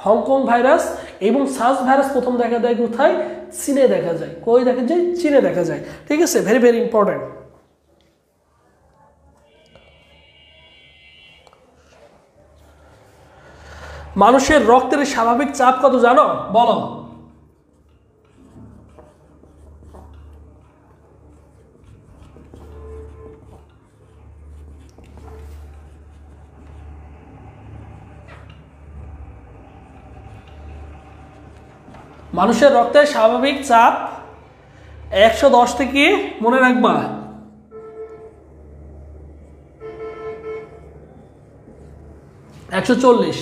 হংকং ভাইরাস। এবং সার্স ভাইরাস প্রথম দেখা দেয় কোথায়? চীনে দেখা যায়। কই দেখা যায়? চীনে দেখা যায়। ঠিক আছে, ভেরি ভেরি ইম্পর্টেন্ট। মানুষের রক্তের স্বাভাবিক চাপ কত জানো? বলো। মানুষের রক্তের স্বাভাবিক চাপ 110 থেকে মনে রাখবা 140।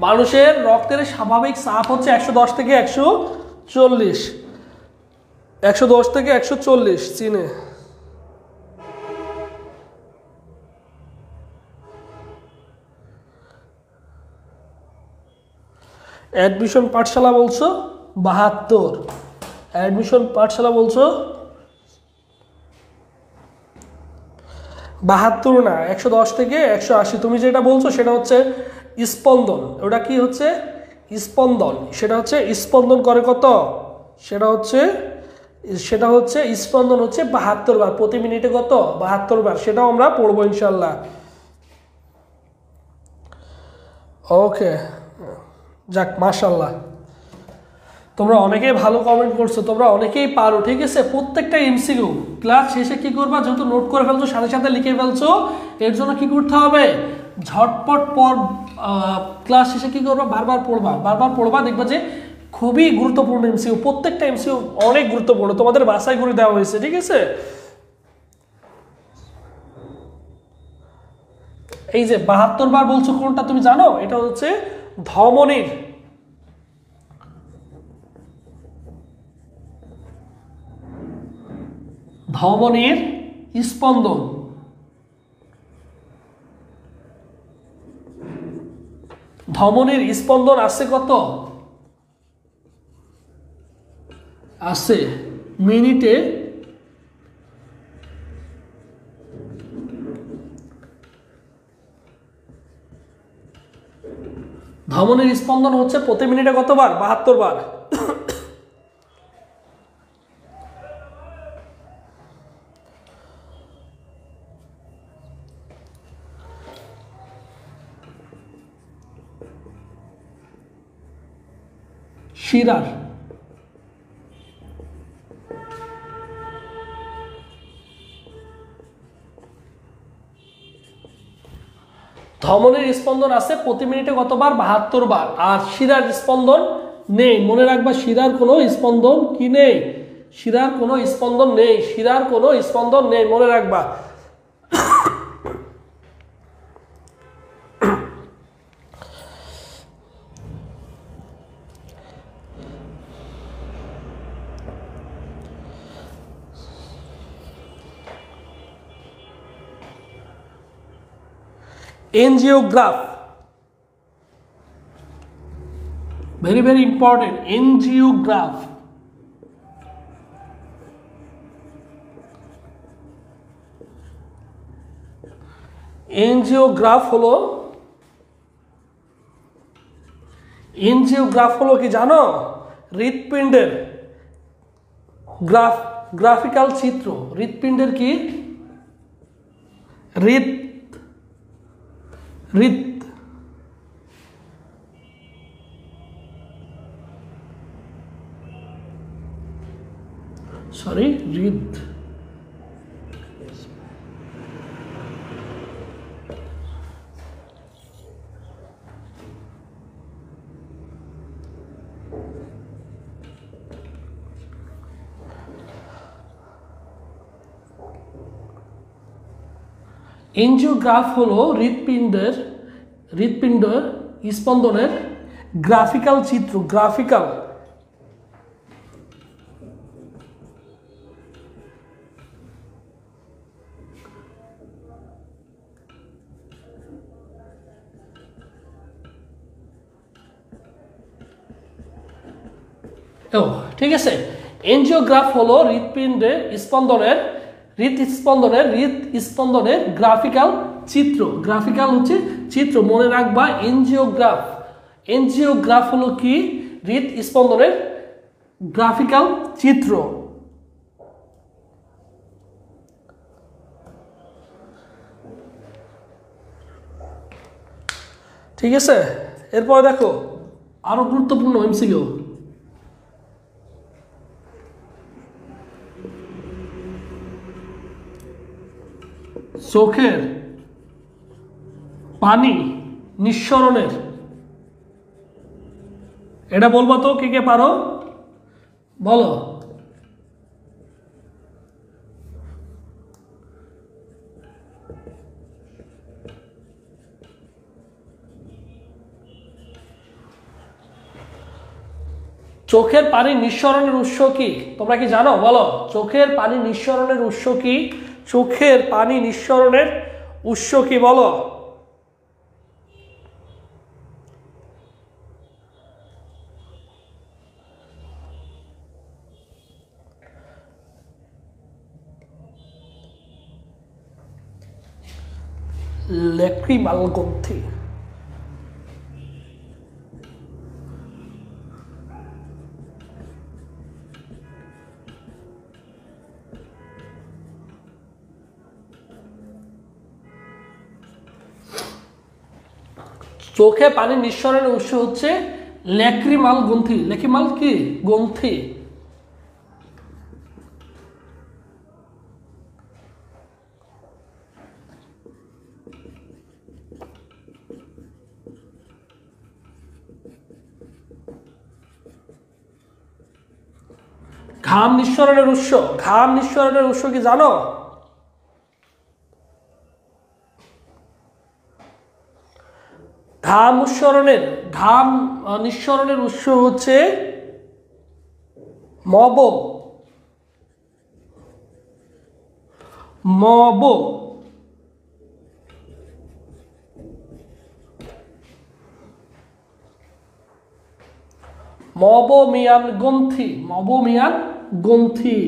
মানুষের রক্তের স্বাভাবিক চাপ হচ্ছে 110 থেকে 140, 110 থেকে 140 চীনে। অ্যাডমিশন পাঠশালা বলছো 72, অ্যাডমিশন পাঠশালা বলছো 72 না, 110 থেকে 180। তুমি যেটা বলছো সেটা হচ্ছে স্পন্দন। ওটা কি হচ্ছে? স্পন্দন। সেটা হচ্ছে স্পন্দন করে কত? সেটা হচ্ছে স্পন্দন হচ্ছে 72 বার প্রতি মিনিটে। কত? 72 বার। সেটাও আমরা পড়বো ইনশাল্লাহ। ওকে, যাক মাশাআল্লাহ, তোমরা অনেকেই ভালো কমেন্ট করছো, তোমরা অনেকেই পারো। ঠিক আছে, প্রত্যেকটা এমসিকিউ ক্লাস শেষে কি করবা, যেহেতু নোট করে ফেলছো, সাথে সাথে লিখে ফেলছো, এর জন্য কি করতে হবে, ঝটপট পর ক্লাস শেষে কি করবা, বারবার পড়বা, দেখবা যে খুবই গুরুত্বপূর্ণ এমসিকিউ। প্রত্যেকটা এমসিকিউ অনেক গুরুত্বপূর্ণ, তোমাদের বাছাই করে দেওয়া হয়েছে। ঠিক আছে, এই যে 72 বার বলছো, কোনটা তুমি জানো? এটা হচ্ছে ধমনীর স্পন্দন। ধমনীর স্পন্দন আছে কত? আছে মিনিটে 72 বার। শিরার ধমনীর স্পন্দন আছে প্রতি মিনিটে কতবার? 72 বার। আর শিরার স্পন্দন নেই, মনে রাখবা, শিরার কোনো স্পন্দন কি নেই? শিরার কোনো স্পন্দন নেই, শিরার কোনো স্পন্দন নেই, মনে রাখবা। এনজিওগ্রাফ, very very important, এনজিওগ্রাফ। এনজিওগ্রাফ হলো কি জানো? হৃৎপিণ্ডের গ্রাফিক্যাল চিত্র। হৃৎপিণ্ডের কি? এনজিওগ্রাফ হলো হৃৎপিণ্ডের স্পন্দনের গ্রাফিক্যাল চিত্র। গ্রাফিক্যাল ঠিক আছে। এনজিওগ্রাফ হলো হৃৎস্পন্দনের গ্রাফিক্যাল চিত্র। গ্রাফিক্যাল হচ্ছে চিত্র, মনে রাখবা। এনজিওগ্রাফ হলো কি? হৃৎস্পন্দনের গ্রাফিক্যাল চিত্র। ঠিক আছে, এরপর দেখো আরো গুরুত্বপূর্ণ এমসিকিউ। চোখের পানি নিঃসরণের, এটা বলবো তো কে কে পারো? বলো। চোখের পানি নিঃসরণের উৎস কি? তোমরা কি জানো? বলো। চোখের পানি নিঃসরণের উৎস কি? চোখের পানি নিঃসরণের উৎস কি? বলো। ল্যাক্রিমাল গ্রন্থি। চোখে পানি নিঃসরণের উৎস হচ্ছে ল্যাক্রিমাল গ্রন্থি। ল্যাক্রিমাল কি? গ্রন্থি। ঘাম নিঃসরণের উৎস। ঘাম নিঃসরণের উৎস কি জানো? ঘাম নিঃসরণের উৎস হচ্ছে মব। মবমিয়ান গ্রন্থি।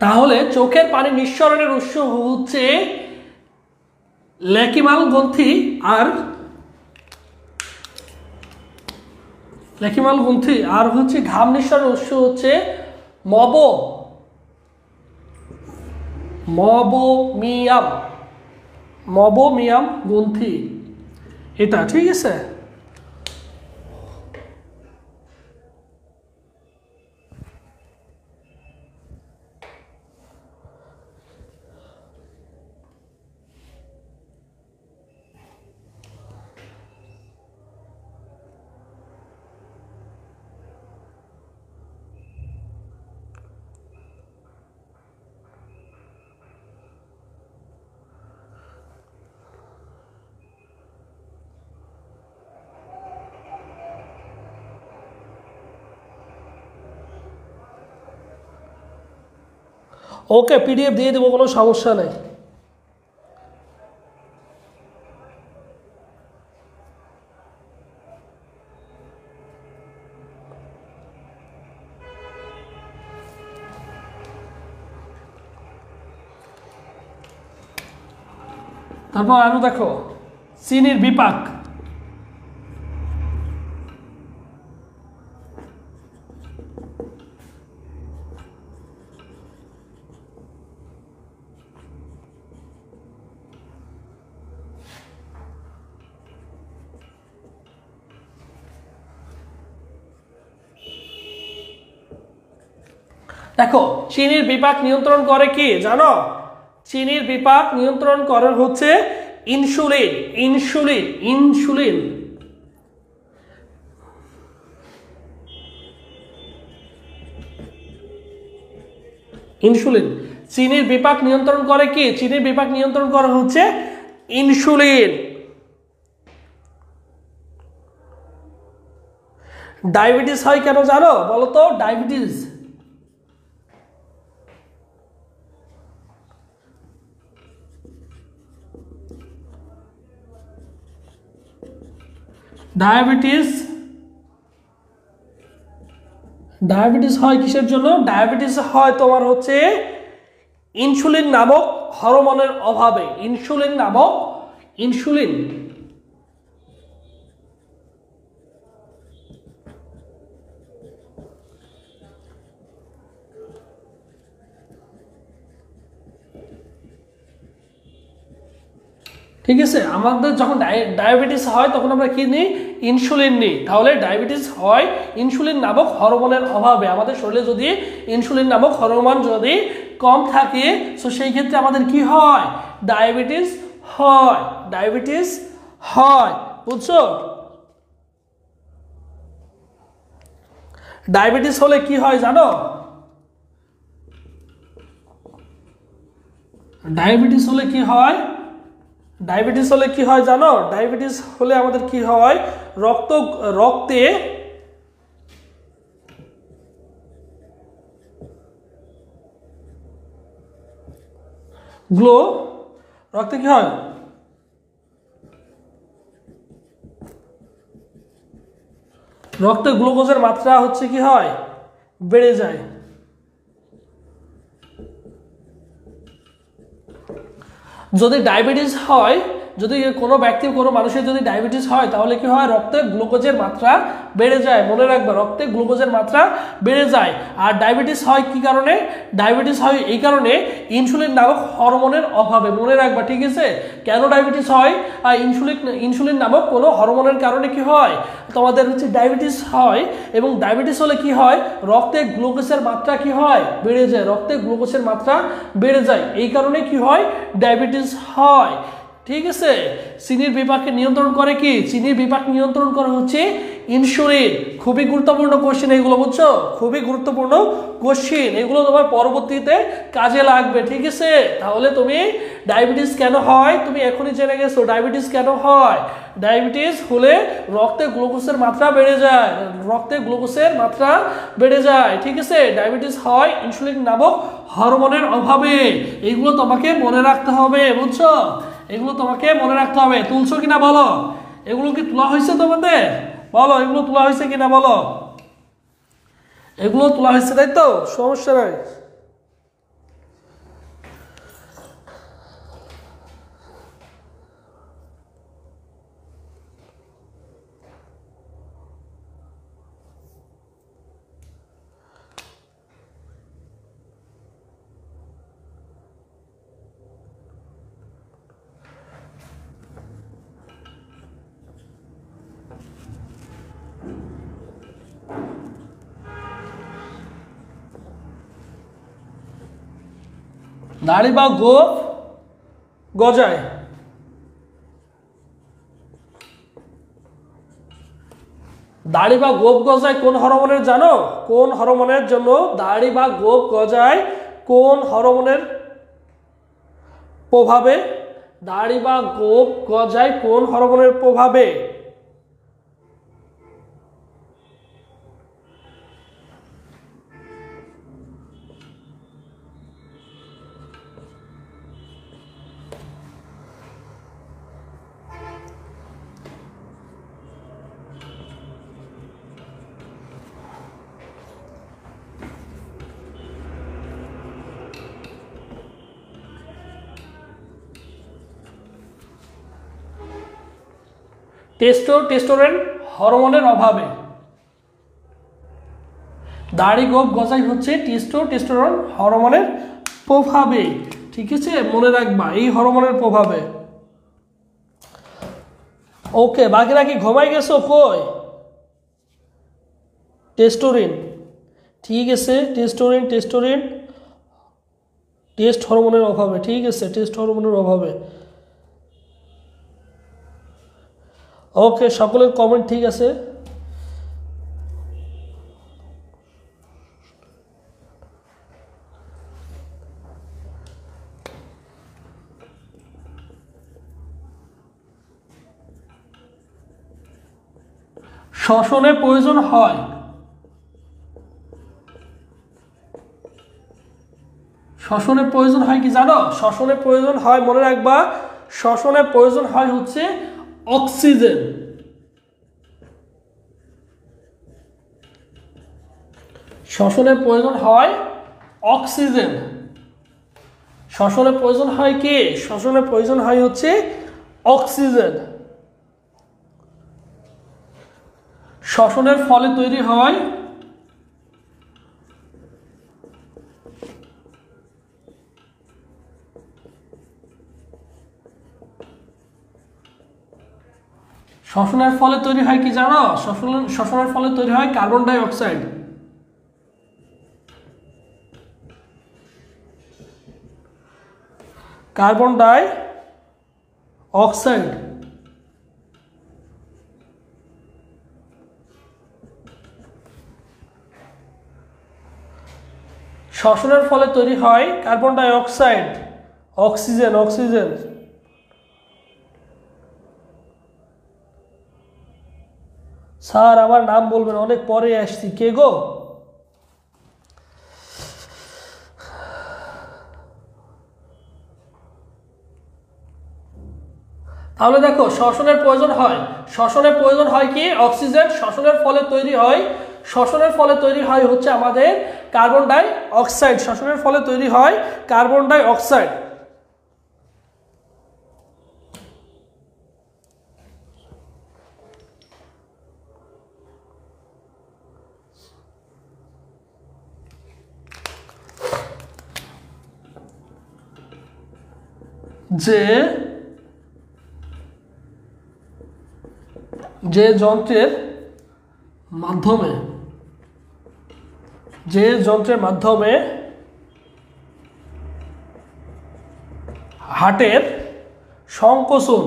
তাহলে চোখের পানি নিঃসরণের উৎস হচ্ছে ল্যাক্রিমাল গ্রন্থি আর হচ্ছে ঘাম নিঃসরণের উৎস হচ্ছে মবমিয়াম গ্রন্থি। এটা ঠিক আছে। ওকে, পিডিএফ দিয়ে দেবো, কোনো সমস্যা নেই। তারপর আরো দেখো, চিনির বিপাক। দেখো, চিনির বিপাক নিয়ন্ত্রণ করে কি জানো? চিনির বিপাক নিয়ন্ত্রণ করে হচ্ছে ইনসুলিন। চিনির বিপাক নিয়ন্ত্রণ করে কি? চিনির বিপাক নিয়ন্ত্রণ করে হচ্ছে ইনসুলিন। ডায়াবেটিস হয় কেন জানো? বলো তো। ডায়াবেটিস হয় কিসের জন্য? ডায়াবেটিস হয় তোমার হচ্ছে ইনসুলিন নামক হরমোনের অভাবে। ইনসুলিন ঠিক আছে। আমাদের যখন ডায়াবেটিস হয় তখন আমরা কি নিই? ইনসুলিন নিই। তাহলে ডায়াবেটিস হয় ইনসুলিন নামক হরমোনের অভাবে। আমাদের শরীরে যদি ইনসুলিন নামক হরমোন যদি কম থাকে, তো সেই ক্ষেত্রে আমাদের কি হয়? ডায়াবেটিস হয়। বুঝছো? ডায়াবেটিস হলে কি হয় জানো? ডায়াবেটিস হলে কি হয়? ডায়াবেটিস হলে কি হয় জানো? ডায়াবেটিস হলে আমাদের কি হয়? রক্তে রক্তে কি হয়? রক্তে গ্লুকোজের মাত্রা হচ্ছে কি হয়? বেড়ে যায়। যদি ডায়াবেটিস হয়, যদি কোনো ব্যক্তির কোনো মানুষের যদি ডায়াবেটিস হয় তাহলে কি হয়? রক্তে গ্লুকোজের মাত্রা বেড়ে যায়। মনে রাখবে, রক্তে গ্লুকোজের মাত্রা বেড়ে যায়। আর ডায়াবেটিস হয় কি কারণে? ডায়াবেটিস হয় এই কারণে ইনসুলিন নামক হরমোনের অভাবে। মনে রাখবা, ঠিক আছে? কেন ডায়াবেটিস হয়? ইনসুলিন নামক কোনো হরমোনের কারণে কি হয়? তোমাদের হচ্ছে ডায়াবেটিস হয়। এবং ডায়াবেটিস হলে কি হয়? রক্তে গ্লুকোজের মাত্রা কি হয়? বেড়ে যায়। রক্তে গ্লুকোজের মাত্রা বেড়ে যায়, এই কারণে কি হয়? ডায়াবেটিস হয়। ঠিক আছে? চিনির বিপাককে নিয়ন্ত্রণ করে কি? চিনির বিপাক নিয়ন্ত্রণ করে হচ্ছে ইনসুলিন। খুবই গুরুত্বপূর্ণ কোশ্চেন এগুলো, বুঝছো? খুবই গুরুত্বপূর্ণ কোশ্চেন এগুলো, তোমার পরবর্তীতে কাজে লাগবে। ঠিক আছে? তাহলে তুমি ডায়াবেটিস কেন হয় তুমি এখনই জেনে গেছো। ডায়াবেটিস কেন হয়? ডায়াবেটিস হলে রক্তে গ্লুকোজের মাত্রা বেড়ে যায়। রক্তে গ্লুকোজের মাত্রা বেড়ে যায়। ঠিক আছে? ডায়াবেটিস হয় ইনসুলিন নামক হরমোনের অভাবে। এগুলো তোমাকে মনে রাখতে হবে, বুঝছো? এগুলো তোমাকে মনে রাখতে হবে। তুলছো কিনা বলো? এগুলো কি তোলা হয়েছে তোমাদের? বলো, এগুলো তোলা হয়েছে কিনা বলো? এগুলো তোলা হয়েছে, তাই তো? সমস্যা নাই। দাড়ি বা গোঁফ গজায়। দাড়ি বা গোঁফ গজায় কোন হরমোনের জানো? কোন হরমোনের জন্য দাড়ি বা গোঁফ গজায়? কোন হরমোনের প্রভাবে দাড়ি বা গোঁফ গজায়? কোন হরমোনের প্রভাবে? টেস্টোস্টেরন হরমোনের অভাবে দাড়ি গোঁফ গজায় হচ্ছে টেস্টোস্টেরন হরমোনের প্রভাবে। ঠিক আছে? মনে রাখবা, এই হরমোনের প্রভাবে। ওকে, বাকিরা কি ঘুমাই গেছো? কই টেস্টোস্টেরন? ঠিক আছে, টেস্ট হরমোনের অভাবে। ঠিক আছে, টেস্ট হরমোনের অভাবে। ওকে, সকলের কমেন্ট ঠিক আছে। শ্বসনের প্রয়োজন হয়। শ্বসনের প্রয়োজন হয় কি জানো? শ্বসনের প্রয়োজন হয়, মনে রাখবা, শ্বসনের প্রয়োজন হয় হচ্ছে অক্সিজেন। শ্বসনের প্রয়োজন হয় অক্সিজেন। শ্বসনের প্রয়োজন হয় কি? শ্বসনের প্রয়োজন হয় হচ্ছে অক্সিজেন। শ্বসনের ফলে তৈরি হয় শ্বসনের ফলে তৈরি হয় কি জানো? শ্বসনের ফলে তৈরি হয় carbon die oxide. Carbon die oxide. শ্বসনের ফলে তৈরি হয় carbon die oxide, oxygen. Oxygen sir আমার নাম বলবেন, অনেক পরে আসছি। কে গো? তাহলে দেখো শ্বসনের প্রয়োজন হয়, শ্বসনের প্রয়োজন হয় কি অক্সিজেন, শ্বসনের ফলে তৈরি হয়, শ্বসনের ফলে তৈরি হয় হচ্ছে আমাদের কার্বন ডাই অক্সাইড, শ্বসনের ফলে তৈরি হয় কার্বন ডাই অক্সাইড। যে যন্ত্রের মাধ্যমে হার্টের সংকোচন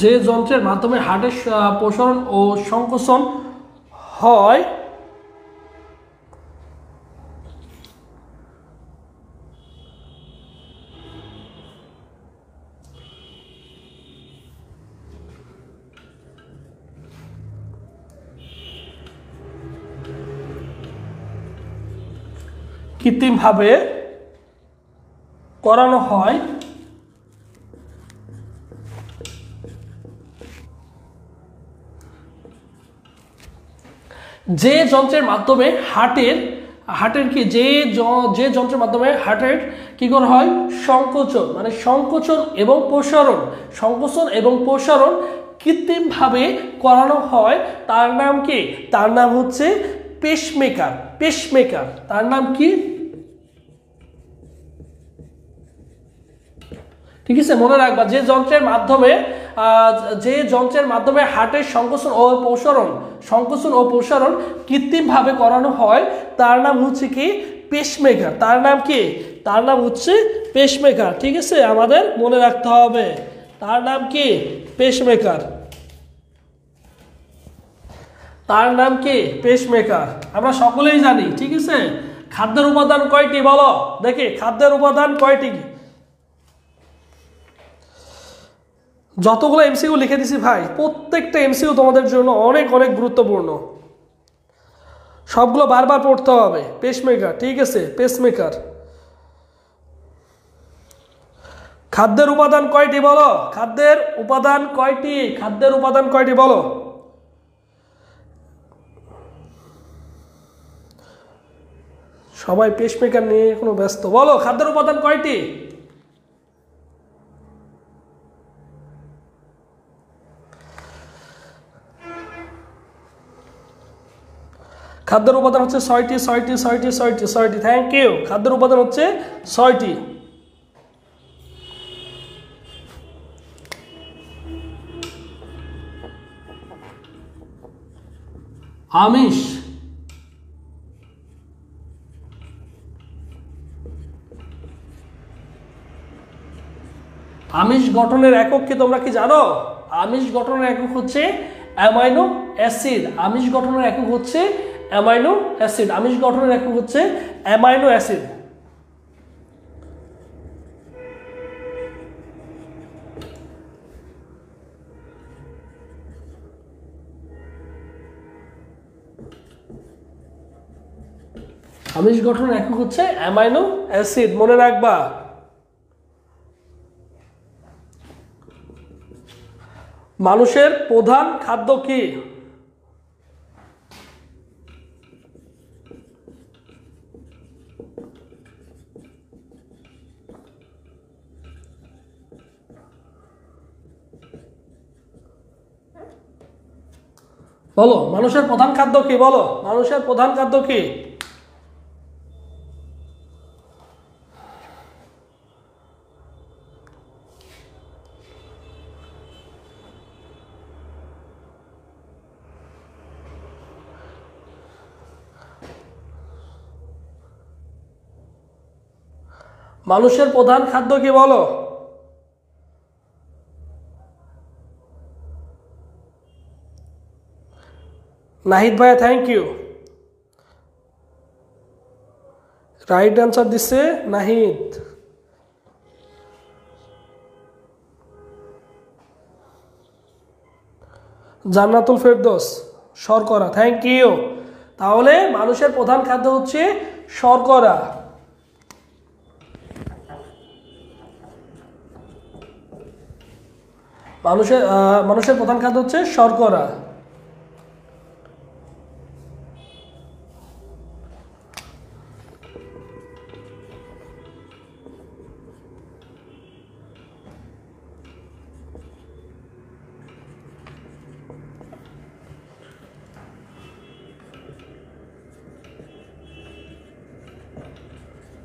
যে যন্ত্রের মাধ্যমে হার্টের প্রসারণ ও সংকোচন হয় কৃত্রিমভাবে করানো হয়, যে যন্ত্রের মাধ্যমে হার্টের কি যে যন্ত্রের মাধ্যমে হার্টের কি করা হয় সংকোচন, মানে সংকোচন এবং প্রসারণ কৃত্রিমভাবে করানো হয়, তার নাম কি? তার নাম হচ্ছে পেসমেকার। তার নাম কি? ঠিক আছে, মনে রাখবা যে যন্ত্রের মাধ্যমে হার্টের সংকোচন ও প্রসারণ কৃত্রিমভাবে করানো হয় তার নাম হচ্ছে কি পেসমেকার। তার নাম কি? তার নাম হচ্ছে পেসমেকার। ঠিক আছে, আমাদের মনে রাখতে হবে তার নাম কি পেসমেকার। তার নাম কি পেসমেকার, আমরা সকলেই জানি। ঠিক আছে, খাদ্যের উপাদান কয়টি বলো দেখি, খাদ্যের উপাদান কয়টি? যতগুলো এমসিকিউ লিখে দিছি ভাই, প্রত্যেকটা এমসিকিউ তোমাদের জন্য অনেক অনেক গুরুত্বপূর্ণ, সবগুলো বারবার পড়তে হবে। পেসমেকার, ঠিক আছে, পেসমেকার। খাদ্যের উপাদান কয়টি বলো, খাদ্যের উপাদান কয়টি বলো? সবাই পেসমেকার নিয়ে এখনো ব্যস্ত, বলো খাদ্যের উপাদান কয়টি? খাদ্যের উপাদান হচ্ছে 6টি। Thank you. খাদ্যের উপাদান হচ্ছে 6টি। আমিষ গঠনের একক কি তোমরা কি জানো? আমিষ গঠনের একক হচ্ছে অ্যামাইনো অ্যাসিড। আমিষ গঠনের একক হচ্ছে অ্যামাইনো অ্যাসিড। আমিষ গঠনের একক হচ্ছে অ্যামাইনো অ্যাসিড। আমিষ গঠনের একক হচ্ছে অ্যামাইনো অ্যাসিড, মনে রাখবা। মানুষের প্রধান খাদ্য কি? বলো মানুষের প্রধান খাদ্য কি? বলো মানুষের প্রধান খাদ্য কি? মানুষের প্রধান খাদ্য কি বলো? নাহিদ ভাইয়া থ্যাংক ইউ। রাইট অ্যান্সার দিচ্ছে নাহিদ। জান্নাতুল ফেরদৌস শর্করা, থ্যাংক ইউ। তাহলে মানুষের প্রধান খাদ্য হচ্ছে শর্করা। মানুষের প্রধান খাদ্য হচ্ছে শর্করা।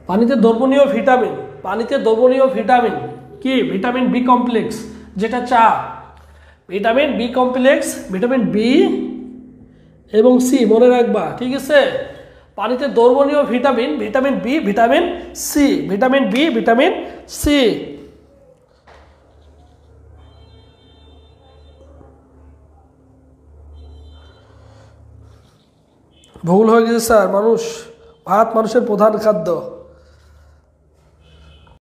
পানিতে দ্রবণীয় ভিটামিন, পানিতে দ্রবণীয় ভিটামিন কি? ভিটামিন বি কমপ্লেক্স, যেটা চা। Vitamin B complex, vitamin B এবং সি মনে রাখবা, ঠিক আছে? পানিতে দ্রবণীয় ভিটামিন, vitamin B, vitamin C, vitamin B, vitamin C. ভুল হয়ে গেছে স্যার, ভাত মানুষের প্রধান খাদ্য।